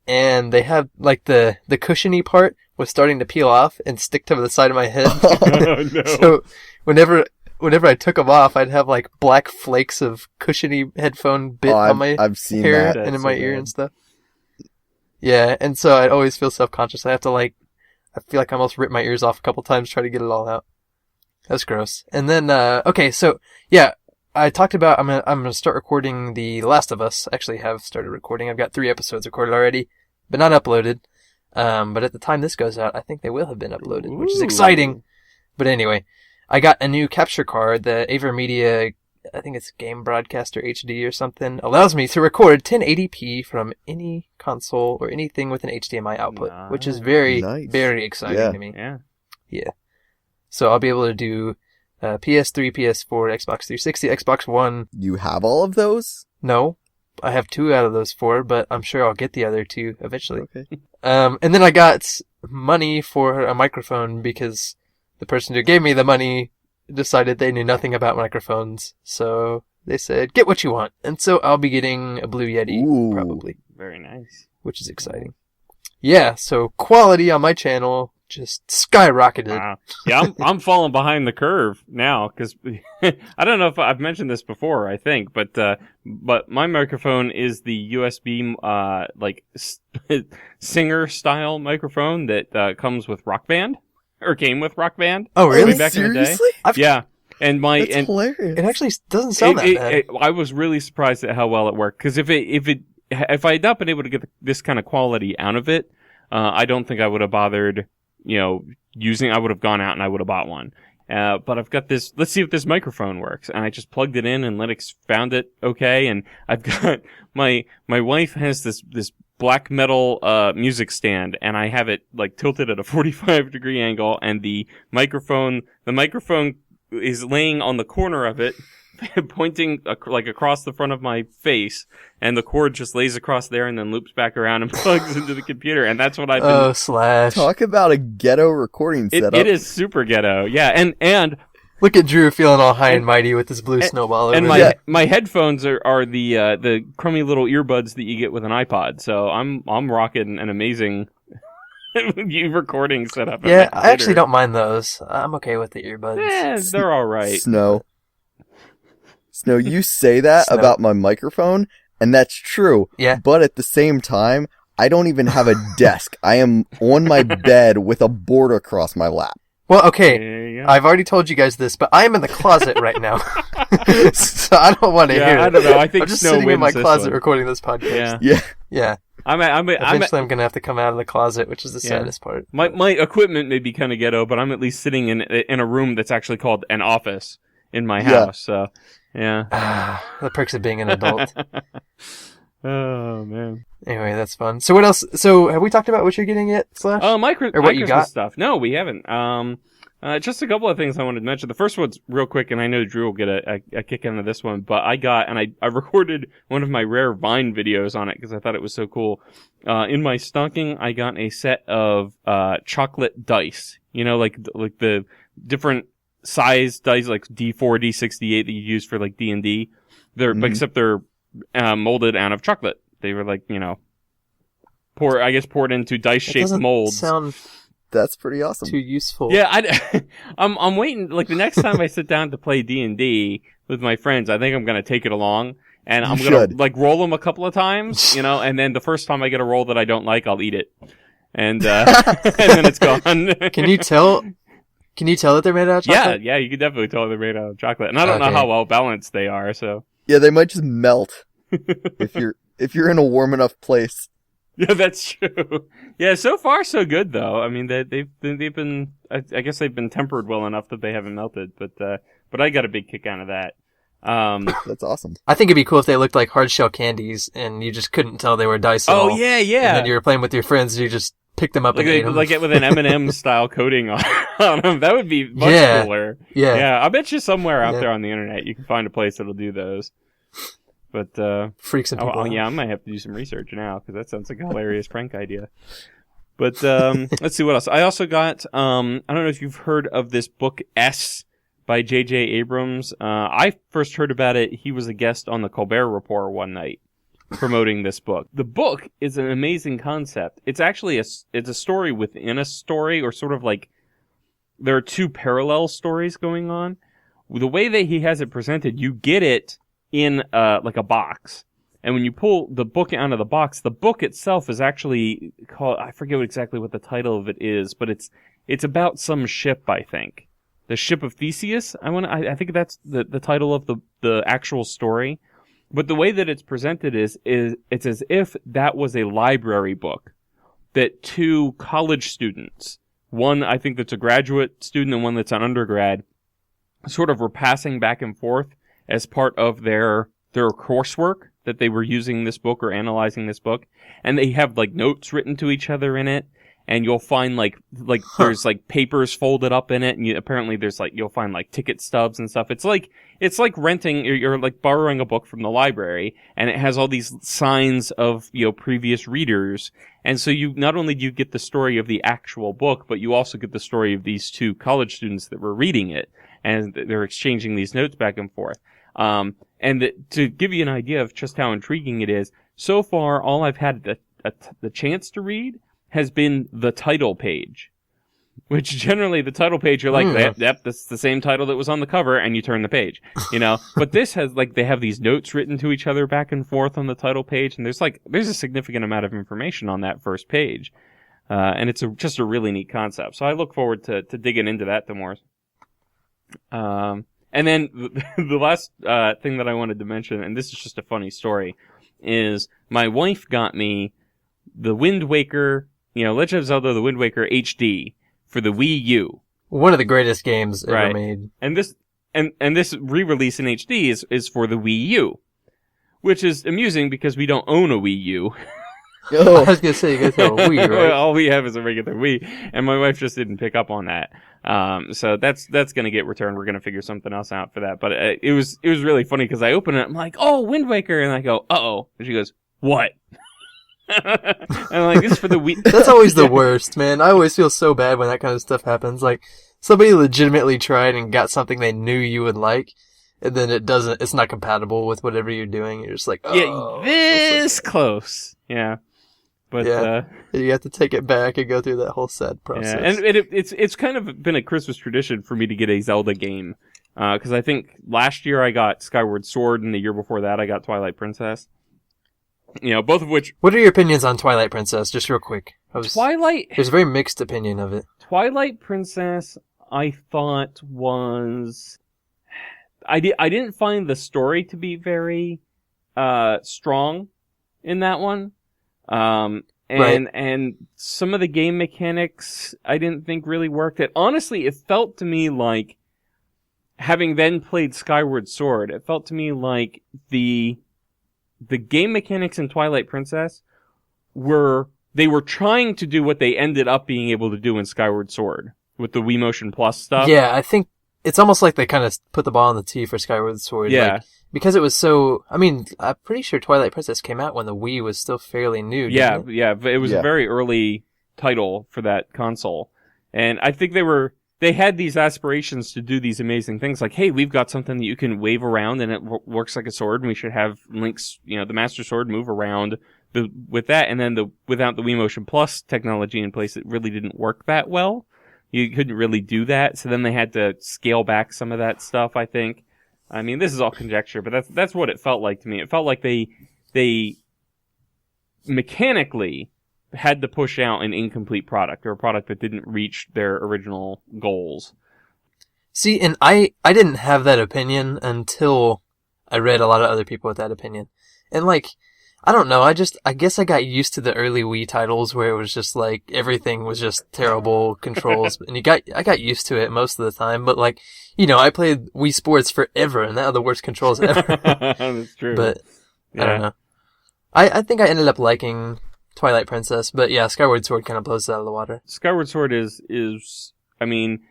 and they had, like, the cushiony part was starting to peel off and stick to the side of my head. Oh, no. So whenever I took them off, I'd have, like, black flakes of cushiony headphone bit on my hair and in my ear and stuff. Yeah, and so I'd always feel self-conscious. I feel like I almost ripped my ears off a couple times trying to get it all out. That's gross. And then, okay, so, yeah, I talked about I'm gonna start recording The Last of Us. Actually, have started recording. I've got 3 episodes recorded already, but not uploaded. But at the time this goes out, I think they will have been uploaded, which is exciting. But anyway, I got a new capture card. The AverMedia, I think it's Game Broadcaster HD or something, allows me to record 1080p from any console or anything with an HDMI output, which is very, very exciting to me. Yeah. So I'll be able to do PS3, PS4, Xbox 360, Xbox One. You have all of those? No. I have 2 out of those 4, but I'm sure I'll get the other 2 eventually. Okay. And then I got money for a microphone because the person who gave me the money decided they knew nothing about microphones. So they said, get what you want. And so I'll be getting a Blue Yeti, probably. Very nice. Which is exciting. Yeah, so quality on my channel just skyrocketed. Wow. Yeah, I'm falling behind the curve now because I don't know if I've mentioned this before. I think, but my microphone is the USB singer style microphone that comes with Rock Band or came with Rock Band. Oh, really? Way back Seriously? in the day. Yeah, and That's hilarious. It actually doesn't sound that bad. I was really surprised at how well it worked because if I had not been able to get this kind of quality out of it, I don't think I would have bothered. I would have gone out and I would have bought one. But I've got this, let's see if this microphone works. And I just plugged it in and Linux found it okay. And I've got, my wife has this black metal, music stand and I have it like tilted at a 45-degree angle and the microphone is laying on the corner of it, pointing like across the front of my face, and the cord just lays across there and then loops back around and plugs into the computer, and that's what I've been... Slash. Talk about a ghetto recording setup. It is super ghetto, yeah, and... Look at Drew feeling all high and mighty with this blue snowball over and my headphones are the crummy little earbuds that you get with an iPod, so I'm rocking an amazing... recording setup. Yeah, I actually don't mind those. I'm okay with the earbuds. Yeah, they're all right. Snow, you say that about my microphone, and that's true. Yeah. But at the same time, I don't even have a desk. I am on my bed with a board across my lap. Well, okay, I've already told you guys this, but I am in the closet right now. So I don't want to hear it. I don't know. I think I'm just Snow sitting in my wins closet this recording this podcast. Yeah. Eventually I'm going to have to come out of the closet, which is the saddest part. My equipment may be kind of ghetto, but I'm at least sitting in a room that's actually called an office in my house, so... Yeah. The perks of being an adult. Oh, man. Anyway, that's fun. So what else? So have we talked about what you're getting yet, Slash? Or what you got? Stuff. No, we haven't. Just a couple of things I wanted to mention. The first one's real quick, and I know Drew will get a kick out of this one, but I recorded one of my rare Vine videos on it because I thought it was so cool. In my stocking, I got a set of chocolate dice. Like the different size dice, like D4, D68 that you use for like D&D. Except they're molded out of chocolate. They were like, poured into dice-shaped molds. That's pretty awesome. Too useful. Yeah, I'm waiting. Like the next time I sit down to play D&D with my friends, I think I'm gonna take it along, and I'm gonna like roll them a couple of times, and then the first time I get a roll that I don't like, I'll eat it, and and then it's gone. Can you tell? Can you tell that they're made out of chocolate? Yeah, you can definitely tell they're made out of chocolate, and I don't know how well balanced they are. So they might just melt if you're in a warm enough place. Yeah, that's true. Yeah, so far so good though. I mean, they've been. I guess they've been tempered well enough that they haven't melted. But I got a big kick out of that. That's awesome. I think it'd be cool if they looked like hard shell candies and you just couldn't tell they were dice at all. Oh yeah. And then you were playing with your friends and you just picked them up and ate them. Like it with an M&M style coating on them. That would be much cooler. Yeah. I bet you somewhere out there on the internet you can find a place that'll do those. But freaks and people. I might have to do some research now because that sounds like a hilarious prank idea. But let's see what else. I also got I don't know if you've heard of this book S by J.J. Abrams. I first heard about it. He was a guest on the Colbert Report one night promoting this book. The book is an amazing concept. It's actually it's a story within a story, or sort of like there are two parallel stories going on. The way that he has it presented, you get it in like a box, and when you pull the book out of the box, the book itself is actually called, I forget exactly what the title of it is, but it's about some ship, I think. the Ship of Theseus. I think that's the title of the actual story. But the way that it's presented is it's as if that was a library book that two college students, one I think that's a graduate student and one that's an undergrad, sort of were passing back and forth as part of their coursework that they were using this book or analyzing this book. And they have like notes written to each other in it. And you'll find there's like papers folded up in it, and apparently there's like you'll find like ticket stubs and stuff. It's like renting, you're like borrowing a book from the library, and it has all these signs of previous readers. And so you not only do you get the story of the actual book, but you also get the story of these two college students that were reading it, and they're exchanging these notes back and forth. To give you an idea of just how intriguing it is, so far all I've had the chance to read has been the title page, which generally the title page you're like, yep, that's the same title that was on the cover, and you turn the page, But this has they have these notes written to each other back and forth on the title page, and there's a significant amount of information on that first page, and it's just a really neat concept. So I look forward to digging into that the more. And then the last thing that I wanted to mention, and this is just a funny story, is my wife got me the Wind Waker. Legend of Zelda: The Wind Waker HD for the Wii U. One of the greatest games ever made. And this re-release in HD is for the Wii U, which is amusing because we don't own a Wii U. I was gonna say you guys have a Wii, right? All we have is a regular Wii, and my wife just didn't pick up on that. So that's gonna get returned. We're gonna figure something else out for that. But it was really funny because I open it, I'm like, oh, Wind Waker, and I go, uh-oh, and she goes, what? And I'm like, this is for the Wii. That's always the worst, man. I always feel so bad when that kind of stuff happens. Like, somebody legitimately tried and got something they knew you would like, and then it's not compatible with whatever you're doing. You're just like, oh. Yeah, this close. Yeah. But, you have to take it back and go through that whole sad process. Yeah, and it's kind of been a Christmas tradition for me to get a Zelda game. Because I think last year I got Skyward Sword, and the year before that I got Twilight Princess. Both of which... What are your opinions on Twilight Princess, just real quick? Twilight... There's a very mixed opinion of it. Twilight Princess, I thought was... I didn't find the story to be very strong in that one. And some of the game mechanics I didn't think really worked. Honestly, it felt to me like, having then played Skyward Sword, it felt to me like the game mechanics in Twilight Princess were trying to do what they ended up being able to do in Skyward Sword with the Wii Motion Plus stuff. Yeah, I think it's almost like they kind of put the ball on the tee for Skyward Sword. Yeah. Because it was so... I mean, I'm pretty sure Twilight Princess came out when the Wii was still fairly new, didn't it? Yeah, but it was a very early title for that console. And I think they had these aspirations to do these amazing things, like, hey, we've got something that you can wave around and it works like a sword, and we should have Link's, the Master Sword move around with that, and then without the Wii Motion Plus technology in place, it really didn't work that well. You couldn't really do that, so then they had to scale back some of that stuff, I think. I mean, this is all conjecture, but that's what it felt like to me. It felt like they mechanically had to push out an incomplete product, or a product that didn't reach their original goals. See, and I didn't have that opinion until I read a lot of other people with that opinion. And I don't know, I guess I got used to the early Wii titles where it was just like, everything was just terrible controls, and I got used to it most of the time, but I played Wii Sports forever, and that are the worst controls ever. That's true. But, I don't know. I think I ended up liking Twilight Princess, but yeah, Skyward Sword kind of blows it out of the water. Skyward Sword is, I mean,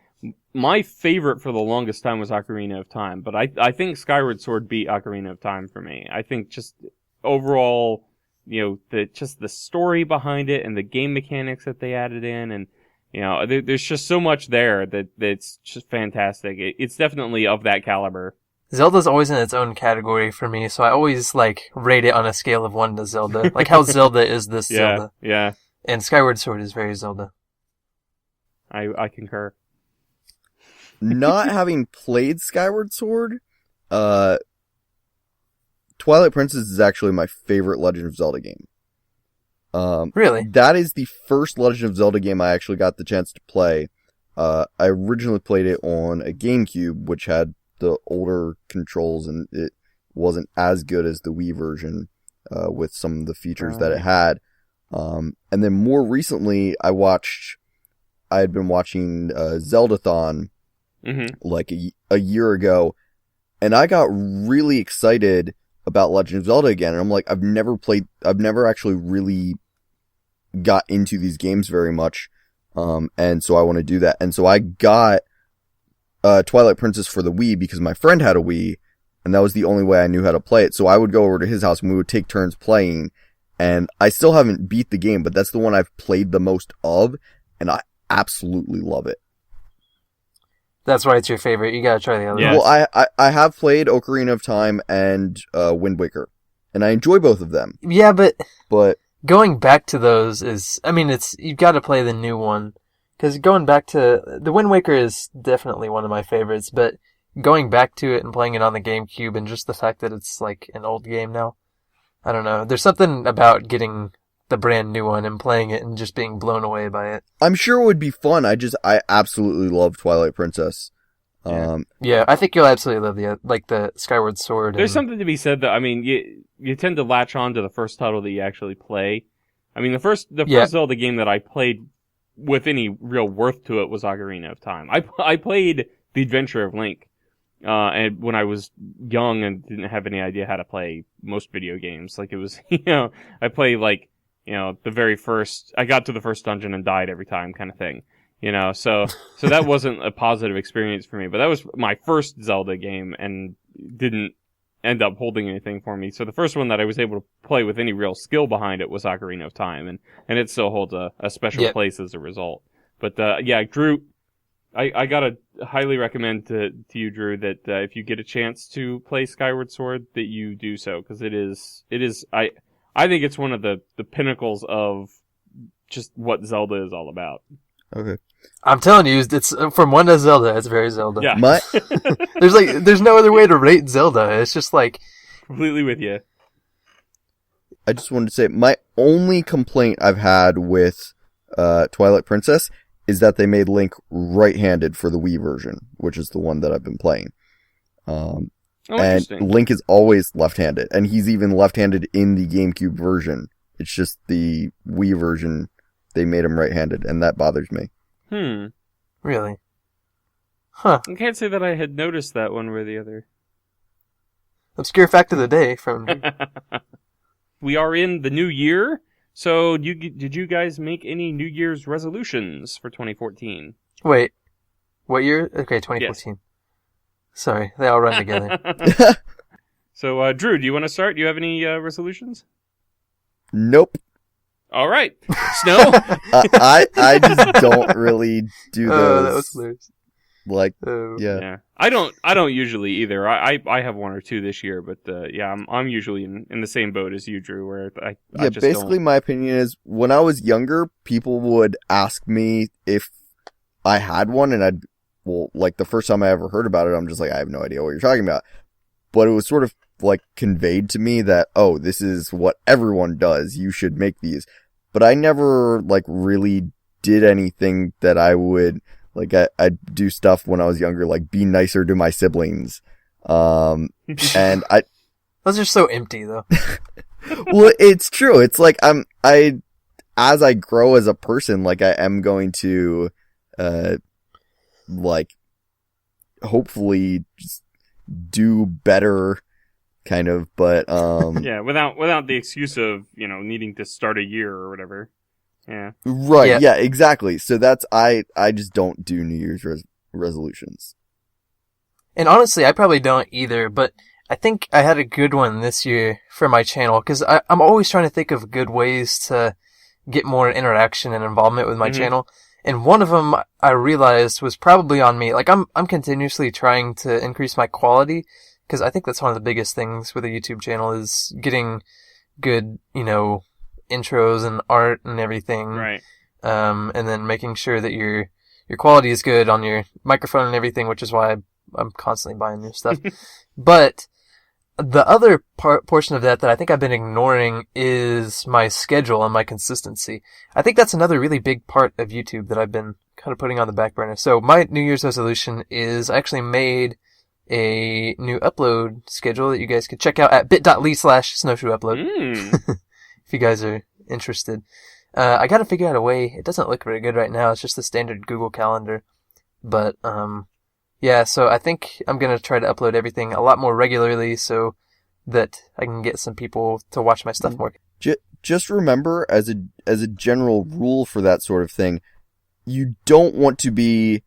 my favorite for the longest time was Ocarina of Time, but I think Skyward Sword beat Ocarina of Time for me. I think just overall, the story behind it and the game mechanics that they added in, and there's just so much there that's just fantastic. It's definitely of that caliber. Zelda's always in its own category for me, so I always rate it on a scale of 1 to Zelda. Like how Zelda is this Zelda. Yeah. And Skyward Sword is very Zelda. I concur. Not having played Skyward Sword, Twilight Princess is actually my favorite Legend of Zelda game. Really? That is the first Legend of Zelda game I actually got the chance to play. I originally played it on a GameCube, which had the older controls, and it wasn't as good as the Wii version with some of the features that it had. And then more recently, I had been watching Zeldathon like a year ago, and I got really excited about Legend of Zelda again. And I'm like, I've never actually really got into these games very much. And so I want to do that. And so I got Twilight Princess for the Wii because my friend had a Wii, and that was the only way I knew how to play it. So I would go over to his house and we would take turns playing. And I still haven't beat the game, but that's the one I've played the most of, and I absolutely love it. That's why it's your favorite. You gotta try the other Yes. one. Well, I have played Ocarina of Time and Wind Waker, and I enjoy both of them. Yeah, but going back to those is, I mean, you've got to play the new one. Because going back to, the Wind Waker is definitely one of my favorites, but going back to it and playing it on the GameCube and just the fact that it's like an old game now, I don't know. There's something about getting the brand new one and playing it and just being blown away by it. I'm sure it would be fun. I absolutely love Twilight Princess. Yeah, I think you'll absolutely love the Skyward Sword. There's something to be said, though. I mean, you tend to latch on to the first title that you actually play. I mean, the first Zelda game that I played with any real worth to it was Ocarina of Time. I played The Adventure of Link, and when I was young and didn't have any idea how to play most video games. Like, it was, I played the very first, I got to the first dungeon and died every time kind of thing. So that wasn't a positive experience for me, but that was my first Zelda game and didn't end up holding anything for me. So the first one that I was able to play with any real skill behind it was Ocarina of Time, and it still holds a special place as a result. But, Drew, I gotta highly recommend to you, Drew, that if you get a chance to play Skyward Sword, that you do so, because it is, I think it's one of the pinnacles of just what Zelda is all about. Okay. I'm telling you, it's from 1 to Zelda. It's very Zelda. Yeah. There's no other way to rate Zelda. It's just like completely with you. I just wanted to say my only complaint I've had with Twilight Princess is that they made Link right-handed for the Wii version, which is the one that I've been playing. And Link is always left-handed, and he's even left-handed in the GameCube version. It's just the Wii version, they made him right-handed, and that bothers me. Really? Huh. I can't say that I had noticed that one way or the other. Obscure fact of the day from... We are in the new year, so did you guys make any New Year's resolutions for 2014? Wait. What year? Okay, 2014. Yes. Sorry, they all run together. So, Drew, do you want to start? Do you have any resolutions? Nope. All right. Snow? I just don't really do those. That was hilarious. Yeah. I don't usually either. I have one or two this year, but I'm usually in the same boat as you, Drew, where I just basically don't. My opinion is when I was younger, people would ask me if I had one, and the first time I ever heard about it, I'm just like, I have no idea what you're talking about. But it was sort of conveyed to me that, oh, this is what everyone does. You should make these. But I never really did anything that I would I'd do stuff when I was younger, like be nicer to my siblings. And those are so empty though. Well, it's true. It's as I grow as a person, I am going to, hopefully just do better, kind of, but, yeah, without the excuse of, needing to start a year or whatever. Yeah. Right, yeah, exactly. So that's, I just don't do New Year's resolutions. And honestly, I probably don't either, but I think I had a good one this year for my channel, because I'm always trying to think of good ways to get more interaction and involvement with my channel. And one of them I realized was probably on me. I'm continuously trying to increase my quality, because I think that's one of the biggest things with a YouTube channel is getting good, intros and art and everything. Right. And then making sure that your quality is good on your microphone and everything, which is why I'm constantly buying new stuff. But the other portion of that I think I've been ignoring is my schedule and my consistency. I think that's another really big part of YouTube that I've been kind of putting on the back burner. So my New Year's resolution is I actually made a new upload schedule that you guys could check out at bit.ly/snowshoeupload. If you guys are interested. I gotta figure out a way. It doesn't look very good right now. It's just the standard Google Calendar. But, yeah, so I think I'm gonna try to upload everything a lot more regularly so that I can get some people to watch my stuff more. Just remember, as a general rule for that sort of thing, you don't want to be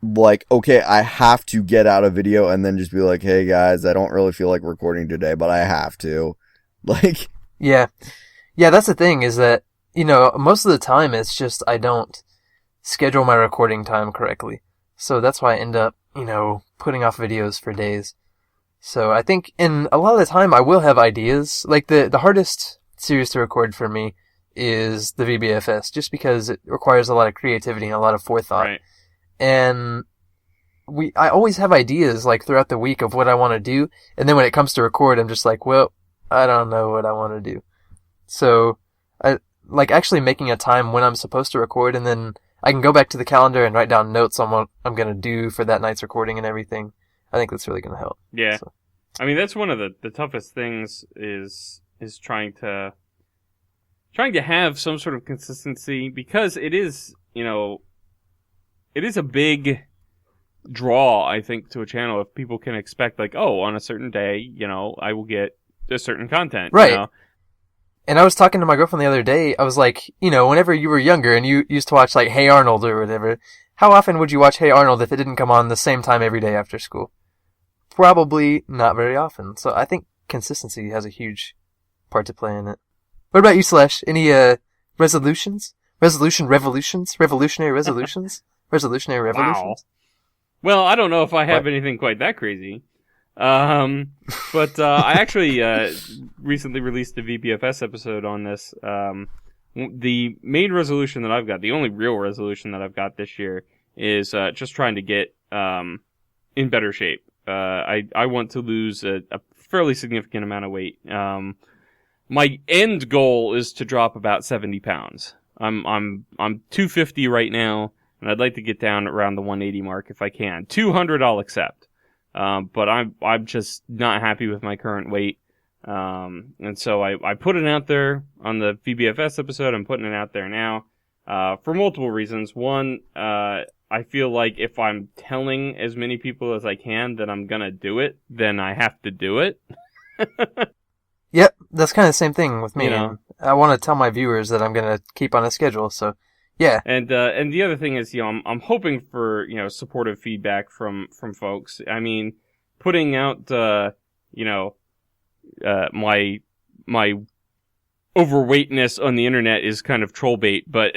like, okay, I have to get out a video and then just be like, hey guys, I don't really feel like recording today, but I have to. Like... Yeah, that's the thing, is that, most of the time it's just I don't schedule my recording time correctly. So that's why I end up, putting off videos for days. So I think in a lot of the time I will have ideas. Like the hardest series to record for me is the VBFS, just because it requires a lot of creativity and a lot of forethought. Right. And I always have ideas like throughout the week of what I want to do. And then when it comes to record, I'm just like, well, I don't know what I want to do. So I like actually making a time when I'm supposed to record, and then I can go back to the calendar and write down notes on what I'm going to do for that night's recording and everything. I think that's really going to help. Yeah. So. I mean, that's one of the toughest things is trying to have some sort of consistency, because it is a big draw, I think, to a channel if people can expect, like, oh, on a certain day, I will get a certain content. Right. And I was talking to my girlfriend the other day, I was like, whenever you were younger and you used to watch, like, Hey Arnold or whatever, how often would you watch Hey Arnold if it didn't come on the same time every day after school? Probably not very often. So I think consistency has a huge part to play in it. What about you, Slash? Any resolutions? Revolutionary resolutions? Resolutionary revolutions? Wow. Well, I don't know if I have anything quite that crazy. But I actually recently released a VBFS episode on this. The main resolution that I've got, the only real resolution that I've got this year, is just trying to get in better shape. I want to lose a fairly significant amount of weight. My end goal is to drop about 70 pounds. I'm 250 right now, and I'd like to get down around the 180 mark if I can. 200 I'll accept. But I'm just not happy with my current weight. And so I put it out there on the VBFS episode. I'm putting it out there now, for multiple reasons. One, I feel like if I'm telling as many people as I can that I'm gonna do it, then I have to do it. Yep, that's kind of the same thing with me. I want to tell my viewers that I'm gonna keep on a schedule, so yeah. And the other thing is, I'm hoping for, supportive feedback from folks. I mean, putting out, my overweightness on the internet is kind of troll bait, but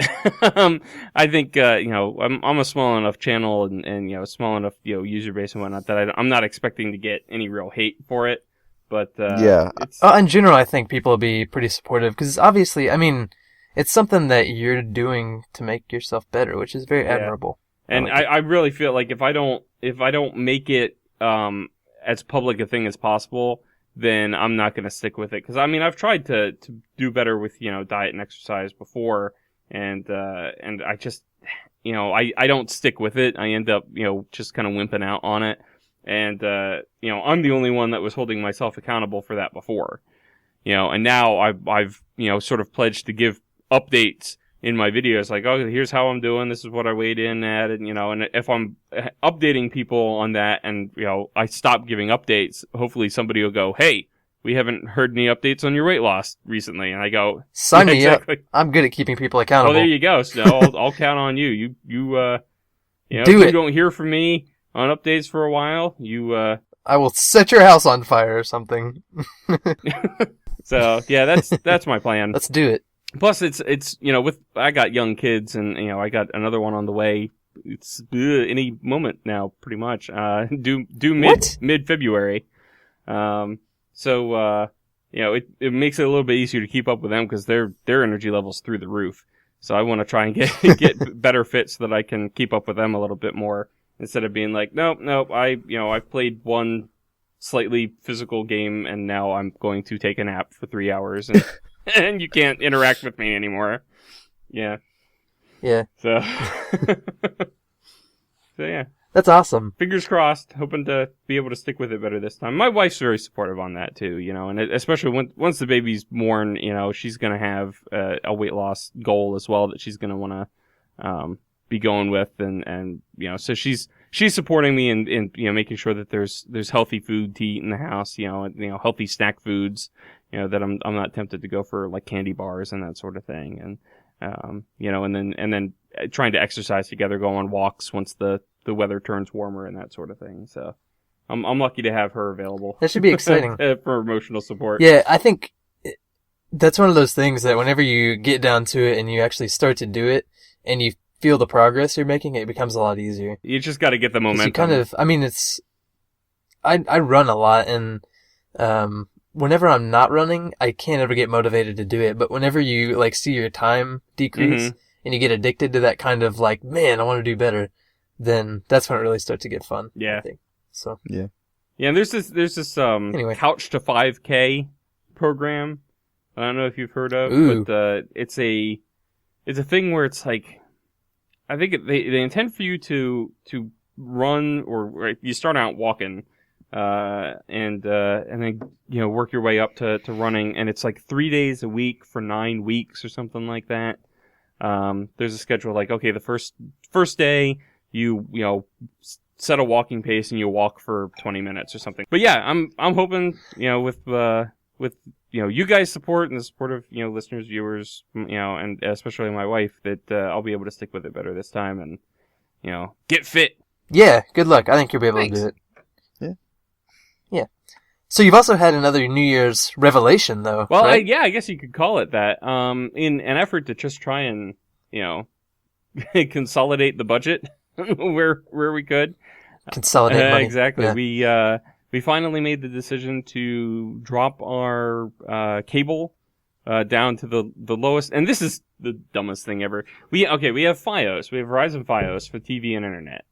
I think, I'm a small enough channel and small enough, user base and whatnot that I'm not expecting to get any real hate for it. But, yeah. In general, I think people will be pretty supportive, because obviously, I mean, it's something that you're doing to make yourself better, which is very admirable. And I really feel like if I don't make it as public a thing as possible, then I'm not going to stick with it. Because I mean, I've tried to do better with diet and exercise before, and I just I don't stick with it. I end up just kind of wimping out on it, and I'm the only one that was holding myself accountable for that before. And now I've sort of pledged to give updates in my videos, like, oh, here's how I'm doing, this is what I weighed in at, and and if I'm updating people on that, and I stop giving updates, hopefully somebody will go, hey, we haven't heard any updates on your weight loss recently, and I go, sign me up. I'm good at keeping people accountable. Oh, there you go. So I'll count on you. You if you don't hear from me on updates for a while, I will set your house on fire or something. So yeah, that's my plan. Let's do it. Plus, it's I got young kids, and I got another one on the way. It's any moment now, pretty much. Due mid February. So it makes it a little bit easier to keep up with them, because their energy level's through the roof. So I want to try and get better fit so that I can keep up with them a little bit more, instead of being like, nope. I played one slightly physical game, and now I'm going to take a nap for 3 hours, and, and you can't interact with me anymore. Yeah. Yeah. So, so yeah. That's awesome. Fingers crossed. Hoping to be able to stick with it better this time. My wife's very supportive on that too, and especially once the baby's born, she's gonna have a weight loss goal as well that she's gonna want to be going with, and so she's supporting me in making sure that there's healthy food to eat in the house, healthy snack foods, that I'm not tempted to go for like candy bars and that sort of thing, and and then trying to exercise together, go on walks once the weather turns warmer and that sort of thing. So I'm lucky to have her available. That should be exciting. For emotional support. Yeah, I think that's one of those things that whenever you get down to it and you actually start to do it and you feel the progress you're making, it becomes a lot easier. You just got to get the momentum. You kind of, I run a lot, and whenever I'm not running, I can't ever get motivated to do it. But whenever you like see your time decrease and you get addicted to that kind of like, man, I want to do better, then that's when it really starts to get fun. Yeah. I think. So. Yeah. Yeah, and there's this anyway. Couch to 5K program. I don't know if you've heard of, Ooh. but it's a thing where it's like, I think they intend for you to run, or you start out walking, and then work your way up to running, and it's like 3 days a week for 9 weeks or something like that. There's a schedule like, okay, the first day you set a walking pace and you walk for 20 minutes or something. But yeah, I'm hoping with you guys' support and the support of listeners, viewers, and especially my wife, that I'll be able to stick with it better this time and get fit. Yeah, good luck. I think you'll be able Thanks. to do it. Yeah. Yeah. So you've also had another New Year's revelation, though. Well, right? I guess you could call it that. In an effort to just try and consolidate the budget where we could. Consolidate money. Exactly. Yeah. We finally made the decision to drop our cable down to the lowest, and this is the dumbest thing ever. We have FiOS. We have Verizon FiOS for TV and internet,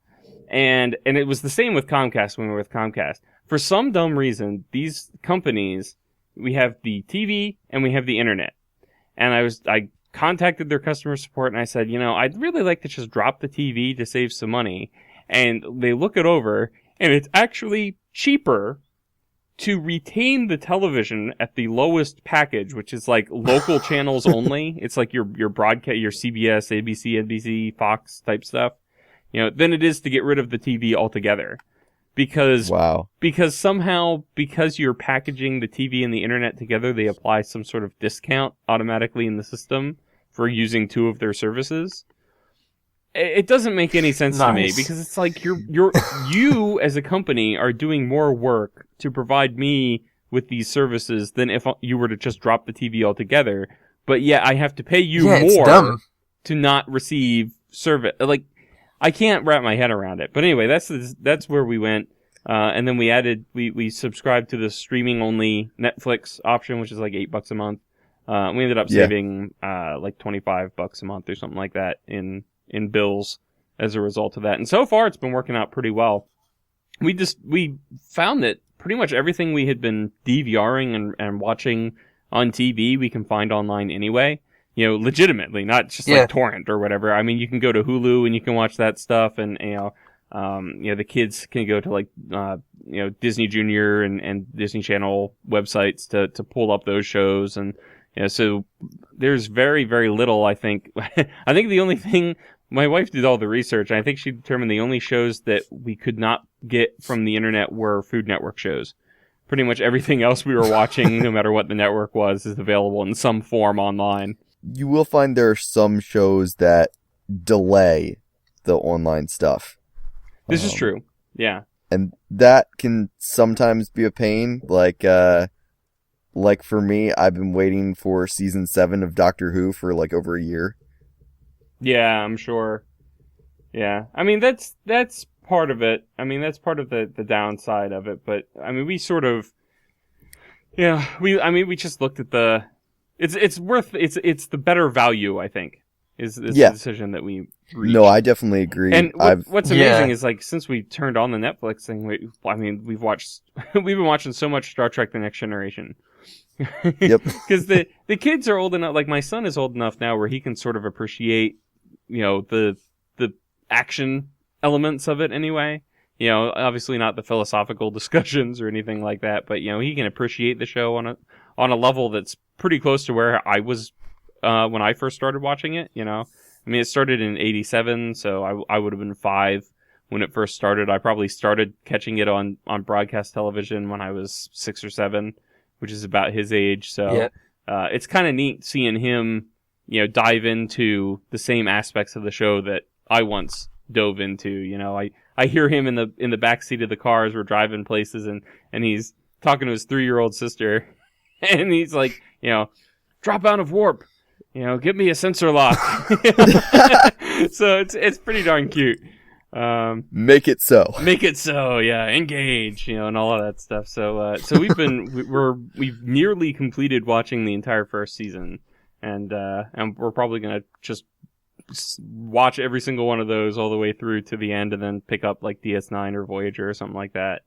and it was the same with Comcast when we were with Comcast. For some dumb reason, these companies, we have the TV and we have the internet, and I contacted their customer support and I said, I'd really like to just drop the TV to save some money, and they look it over, and it's actually cheaper to retain the television at the lowest package, which is like local channels only. It's like your broadcast, your CBS, ABC, NBC, Fox type stuff, than it is to get rid of the TV altogether. Because somehow, because you're packaging the TV and the internet together, they apply some sort of discount automatically in the system for using two of their services. It doesn't make any sense to me, because it's like you as a company are doing more work to provide me with these services than if you were to just drop the TV altogether. But yeah, I have to pay you more to not receive service. Like, I can't wrap my head around it. But anyway, that's where we went. And then we subscribed to the streaming only Netflix option, which is like $8 a month. We ended up saving like $25 a month or something like that in bills as a result of that. And so far it's been working out pretty well. We found that pretty much everything we had been DVRing and watching on TV we can find online anyway. Legitimately, not just like torrent or whatever. I mean, you can go to Hulu and you can watch that stuff, and the kids can go to like Disney Junior and Disney Channel websites to pull up those shows, and so there's very, very little. I think the only thing, my wife did all the research, and I think she determined the only shows that we could not get from the internet were Food Network shows. Pretty much everything else we were watching, no matter what the network was, is available in some form online. You will find there are some shows that delay the online stuff. This is true. Yeah. And that can sometimes be a pain. Like for me, I've been waiting for season 7 of Doctor Who for like over a year. Yeah, I'm sure. Yeah. I mean, that's part of it. I mean, that's part of the downside of it. But I mean, we sort of, we just looked at it's the better value, I think. is the Yeah. decision that we reached. No, I definitely agree. And what's amazing Yeah. is like since we turned on the Netflix thing, we've watched we've been watching so much Star Trek: The Next Generation. Yep. Because the kids are old enough. Like my son is old enough now where he can sort of appreciate, the action elements of it anyway. Obviously not the philosophical discussions or anything like that, but he can appreciate the show on a level that's pretty close to where I was when I first started watching it. I mean, it started in '87, so I would have been 5 when it first started. I probably started catching it on broadcast television when I was 6 or 7, which is about his age. So Yeah. it's kind of neat seeing him, dive into the same aspects of the show that I once dove into. I hear him in the backseat of the car as we're driving places, and he's talking to his 3-year-old sister, and he's like, drop out of warp, get me a sensor lock. So it's pretty darn cute. Make it so. Make it so, yeah. Engage, and all of that stuff. So we've nearly completed watching the entire first season, and we're probably gonna just watch every single one of those all the way through to the end, and then pick up like DS9 or Voyager or something like that,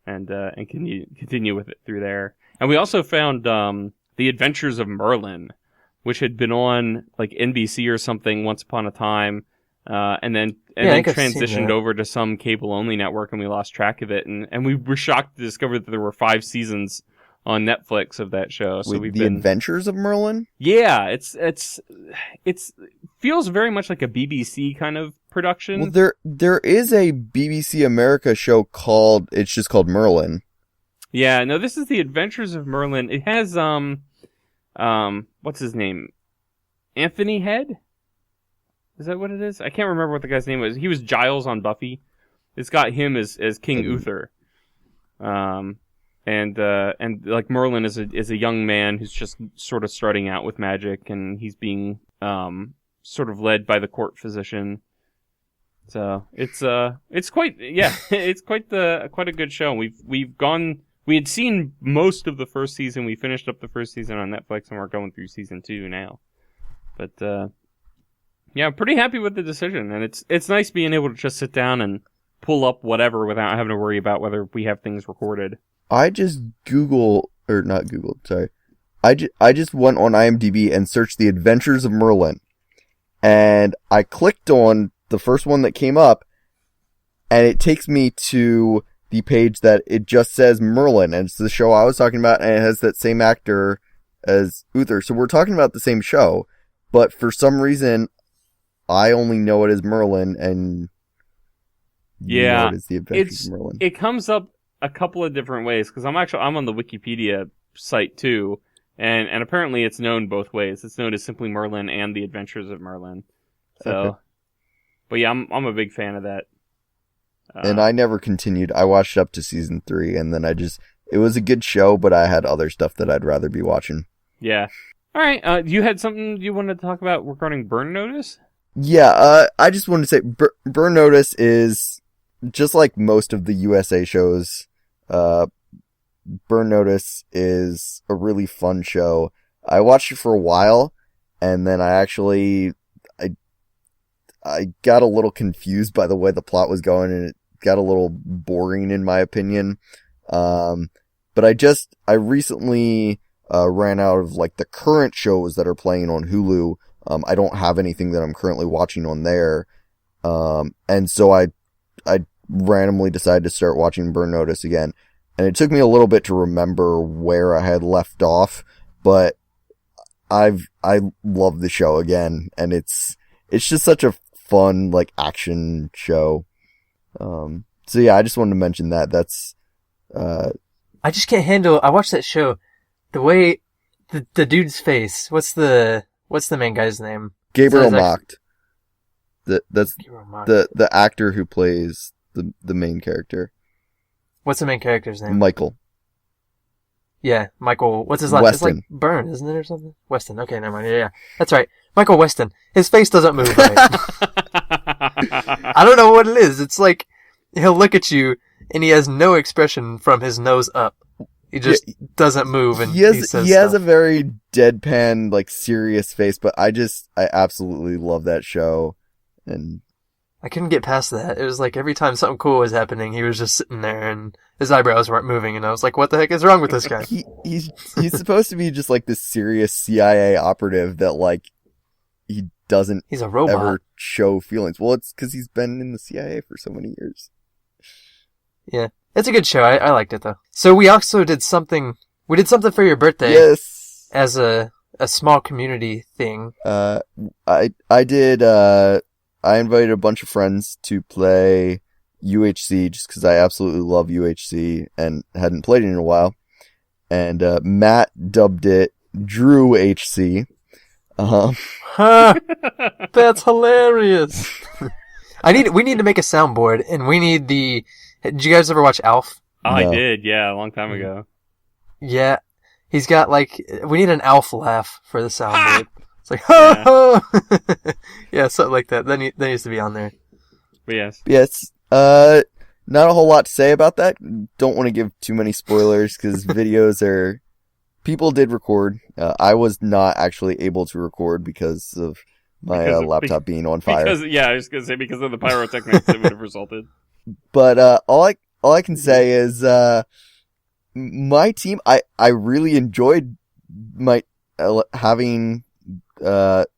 and continue with it through there. And we also found The Adventures of Merlin, which had been on like NBC or something once upon a time. And then transitioned over to some cable only network, and we lost track of it. And we were shocked to discover that there were 5 seasons on Netflix of that show. So Wait, Adventures of Merlin? Yeah, it's feels very much like a BBC kind of production. Well, there is a BBC America show it's just called Merlin. Yeah, no, this is The Adventures of Merlin. It has what's his name? Anthony Head? Is that what it is? I can't remember what the guy's name was. He was Giles on Buffy. It's got him as King Uther. And like Merlin is a young man who's just sort of starting out with magic, and he's being sort of led by the court physician. So it's quite it's quite a good show. We had seen most of the first season. We finished up the first season on Netflix, and we're going through season 2 now. But yeah, I'm pretty happy with the decision, and it's nice being able to just sit down and pull up whatever without having to worry about whether we have things recorded. I just I just went on IMDb and searched The Adventures of Merlin, and I clicked on the first one that came up, and it takes me to the page that it just says Merlin, and it's the show I was talking about, and it has that same actor as Uther. So we're talking about the same show, but for some reason, I only know it as Merlin, and you know it as The Adventures of Merlin. It comes up a couple of different ways, because I'm on the Wikipedia site too, and apparently it's known both ways. It's known as simply Merlin and The Adventures of Merlin. So, okay. But yeah, I'm a big fan of that. And I never continued. I watched up to season 3, and then it was a good show, but I had other stuff that I'd rather be watching. Yeah. All right. You had something you wanted to talk about regarding Burn Notice? Yeah, I just wanted to say Burn Notice is just like most of the USA shows. Burn Notice is a really fun show. I watched it for a while, and then I got a little confused by the way the plot was going, and it got a little boring in my opinion. But I recently ran out of like the current shows that are playing on Hulu. I don't have anything that I'm currently watching on there. And so I randomly decided to start watching Burn Notice again. And it took me a little bit to remember where I had left off, but I love the show again, and it's just such a fun, like, action show. So yeah, I just wanted to mention that. That's, I just can't handle, I watched that show, the way, the dude's face, what's the main guy's name? Gabriel Macht. That's the actor who plays the main character. What's the main character's name? Michael. Yeah, Michael, what's his last name? It's like Byrne, isn't it, or something? Weston, okay, never mind, yeah. That's right. Michael Weston. His face doesn't move right. I don't know what it is. It's like, he'll look at you, and he has no expression from his nose up. He just doesn't move, and he has stuff. a very deadpan, like, serious face, but I absolutely love that show, and I couldn't get past that. It was like every time something cool was happening, he was just sitting there and his eyebrows weren't moving, and I was like, what the heck is wrong with this guy? He's supposed to be just like this serious CIA operative that, like, he's a robot. Ever show feelings. Well, it's because he's been in the CIA for so many years. Yeah. It's a good show. I liked it, though. So we also did something for your birthday. Yes. As a small community thing. I did, I invited a bunch of friends to play UHC just because I absolutely love UHC and hadn't played it in a while. And Matt dubbed it Drew HC. That's hilarious. We need to make a soundboard, and we need the... Did you guys ever watch Alf? Oh, no. I did, yeah, a long time ago. Yeah. He's got, like... We need an Alf laugh for the soundboard. It's like, ho, ho! Yeah, something like that. That needs to be on there. But yes. Yes. Not a whole lot to say about that. Don't want to give too many spoilers, because videos are... People did record. I was not actually able to record because of my laptop being on fire. I was going to say because of the pyrotechnics that would have resulted. But all I can say is my team. I really enjoyed having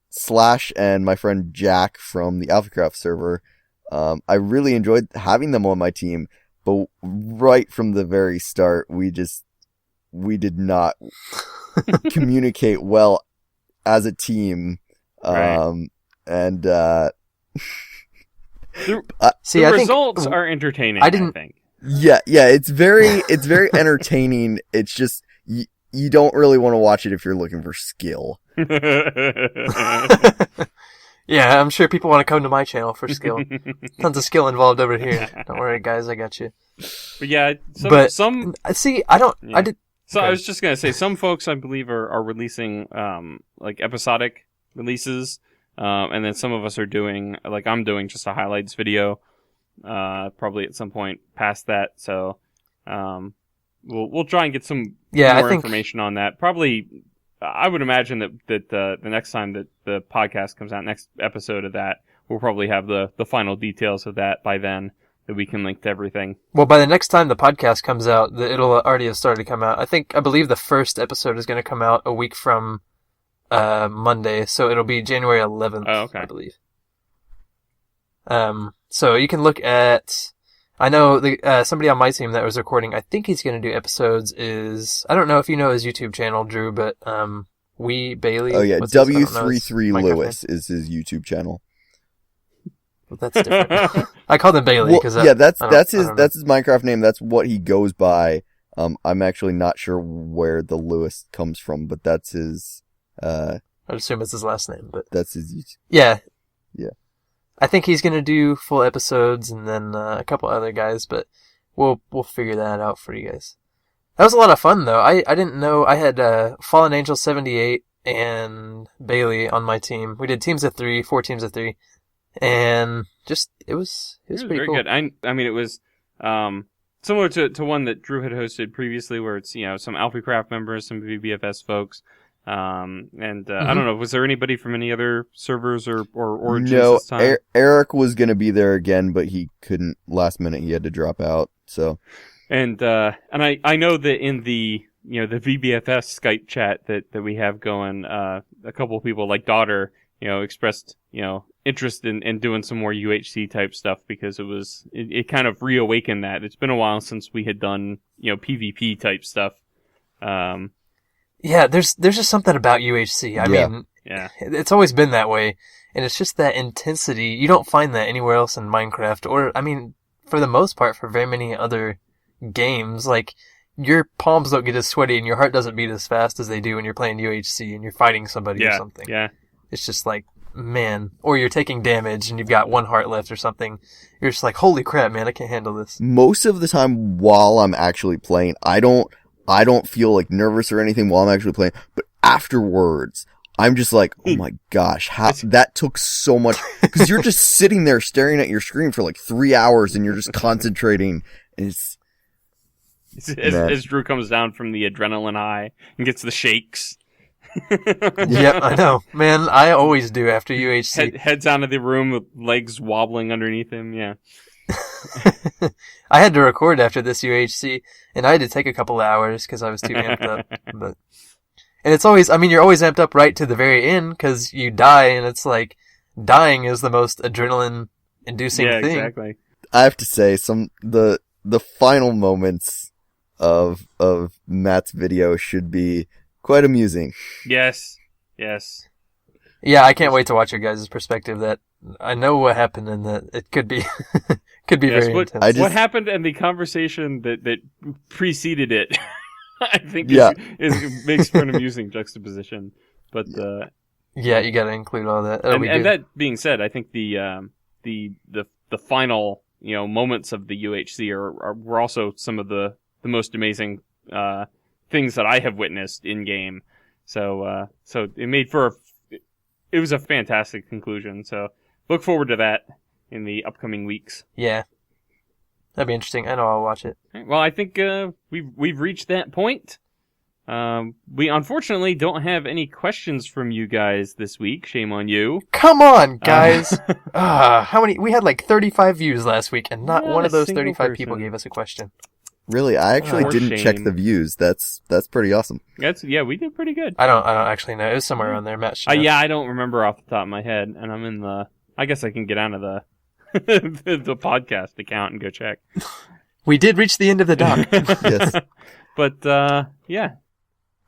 Slash and my friend Jack from the AlphaCraft server. I really enjoyed having them on my team. But right from the very start, we did not communicate well as a team. Right. And the results are entertaining, I think. Yeah, it's very entertaining. It's just you don't really want to watch it if you're looking for skill. Yeah, I'm sure people want to come to my channel for skill. Tons of skill involved over here. Don't worry, guys, I got you. But yeah, some see, I don't. Yeah. I did. So I was just gonna say, some folks I believe are releasing like episodic releases, and then some of us are doing, like I'm doing, just a highlights video, probably at some point past that. So we'll try and get some more information on that. Probably, I would imagine that the next time that the podcast comes out, next episode of that, we'll probably have the final details of that by then, that we can link to everything. Well, by the next time the podcast comes out, it'll already have started to come out. I believe the first episode is going to come out a week from Monday, so it'll be January 11th, I believe. So you can look at... I know somebody on my team that was recording, I think he's going to do episodes is... I don't know if you know his YouTube channel, Drew, but Bailey... Oh yeah, W33 Lewis is his YouTube channel. Well, that's different. I called him Bailey because that's his Minecraft name. That's what he goes by. I'm actually not sure where the Lewis comes from, but that's his. I'd assume it's his last name, but that's his YouTube. Yeah. Yeah. I think he's gonna do full episodes and then a couple other guys, but we'll figure that out for you guys. That was a lot of fun though. I didn't know I had Fallen Angel 78 and Bailey on my team. We did teams of 3, 4 teams of 3. And just it was pretty cool. Good. I mean, it was similar to one that Drew had hosted previously, where it's some AlphaCraft members, some VBFS folks, and I don't know. Was there anybody from any other servers or origins this time? No, Eric was gonna be there again, but he couldn't. Last minute, he had to drop out. So, and I know that in the the VBFS Skype chat that we have going, a couple of people like Daughter, expressed interest in doing some more UHC type stuff, because it kind of reawakened that. It's been a while since we had done PvP type stuff. Yeah, there's just something about UHC. I mean, it's always been that way, and it's just that intensity. You don't find that anywhere else in Minecraft, or I mean, for the most part, for very many other games. Like, your palms don't get as sweaty and your heart doesn't beat as fast as they do when you're playing UHC and you're fighting somebody or something. Yeah. It's just like, man, or you're taking damage and you've got 1 heart left or something. You're just like, holy crap, man, I can't handle this. Most of the time while I'm actually playing, I don't feel like nervous or anything while I'm actually playing, but afterwards, I'm just like, oh my gosh, that took so much, because you're just sitting there staring at your screen for like 3 hours and you're just concentrating, and as Drew comes down from the adrenaline high and gets the shakes. Yep, I know. Man, I always do after UHC. Heads out of the room with legs wobbling underneath him, yeah. I had to record after this UHC, and I had to take a couple of hours because I was too amped up. And it's always, you're always amped up right to the very end because you die, and it's like, dying is the most adrenaline-inducing thing. Yeah, exactly. I have to say, the final moments of Matt's video should be quite amusing. Yes. Yeah, I can't wait to watch your guys' perspective. That I know what happened, and that it could be very intense. What happened and the conversation that preceded it, I think, makes for an amusing juxtaposition. But yeah, you got to include all that. And that being said, I think the final moments of the UHC were also some of the most amazing things that I have witnessed in game. So it made it was a fantastic conclusion. So look forward to that in the upcoming weeks. Yeah, that'd be interesting. I know I'll watch it. Well, I think we've reached that point. We unfortunately don't have any questions from you guys this week. Shame on you. Come on, guys. How many? We had like 35 views last week, and not one of those 35 people gave us a question. Really, I actually didn't check the views. That's pretty awesome. We did pretty good. I don't actually know. It was somewhere around there. Matt should know. I don't remember off the top of my head, and I'm in the. I guess I can get out of the the podcast account and go check. We did reach the end of the doc. Yes, but yeah.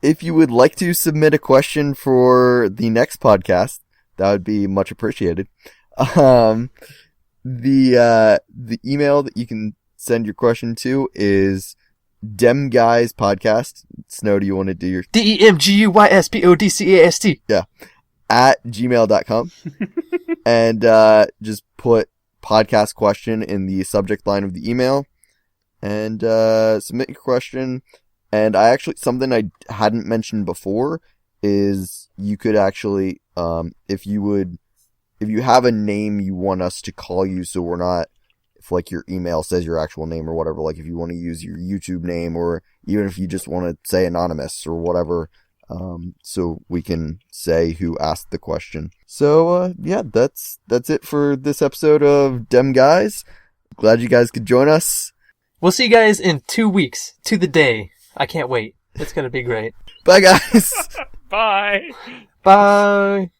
If you would like to submit a question for the next podcast, that would be much appreciated. The email that you can send your question to is demguyspodcast. Snow, do you want to do your... DEMGUYSPODCAST. Yeah. @gmail.com. And just put podcast question in the subject line of the email. And submit your question. And something I hadn't mentioned before is you could actually, if you have a name you want us to call you, so we're not, if like your email says your actual name or whatever, like if you want to use your YouTube name, or even if you just want to say anonymous or whatever, so we can say who asked the question. So, yeah, that's it for this episode of Dem Guys. Glad you guys could join us. We'll see you guys in 2 weeks, to the day. I can't wait. It's going to be great. Bye, guys. Bye. Bye.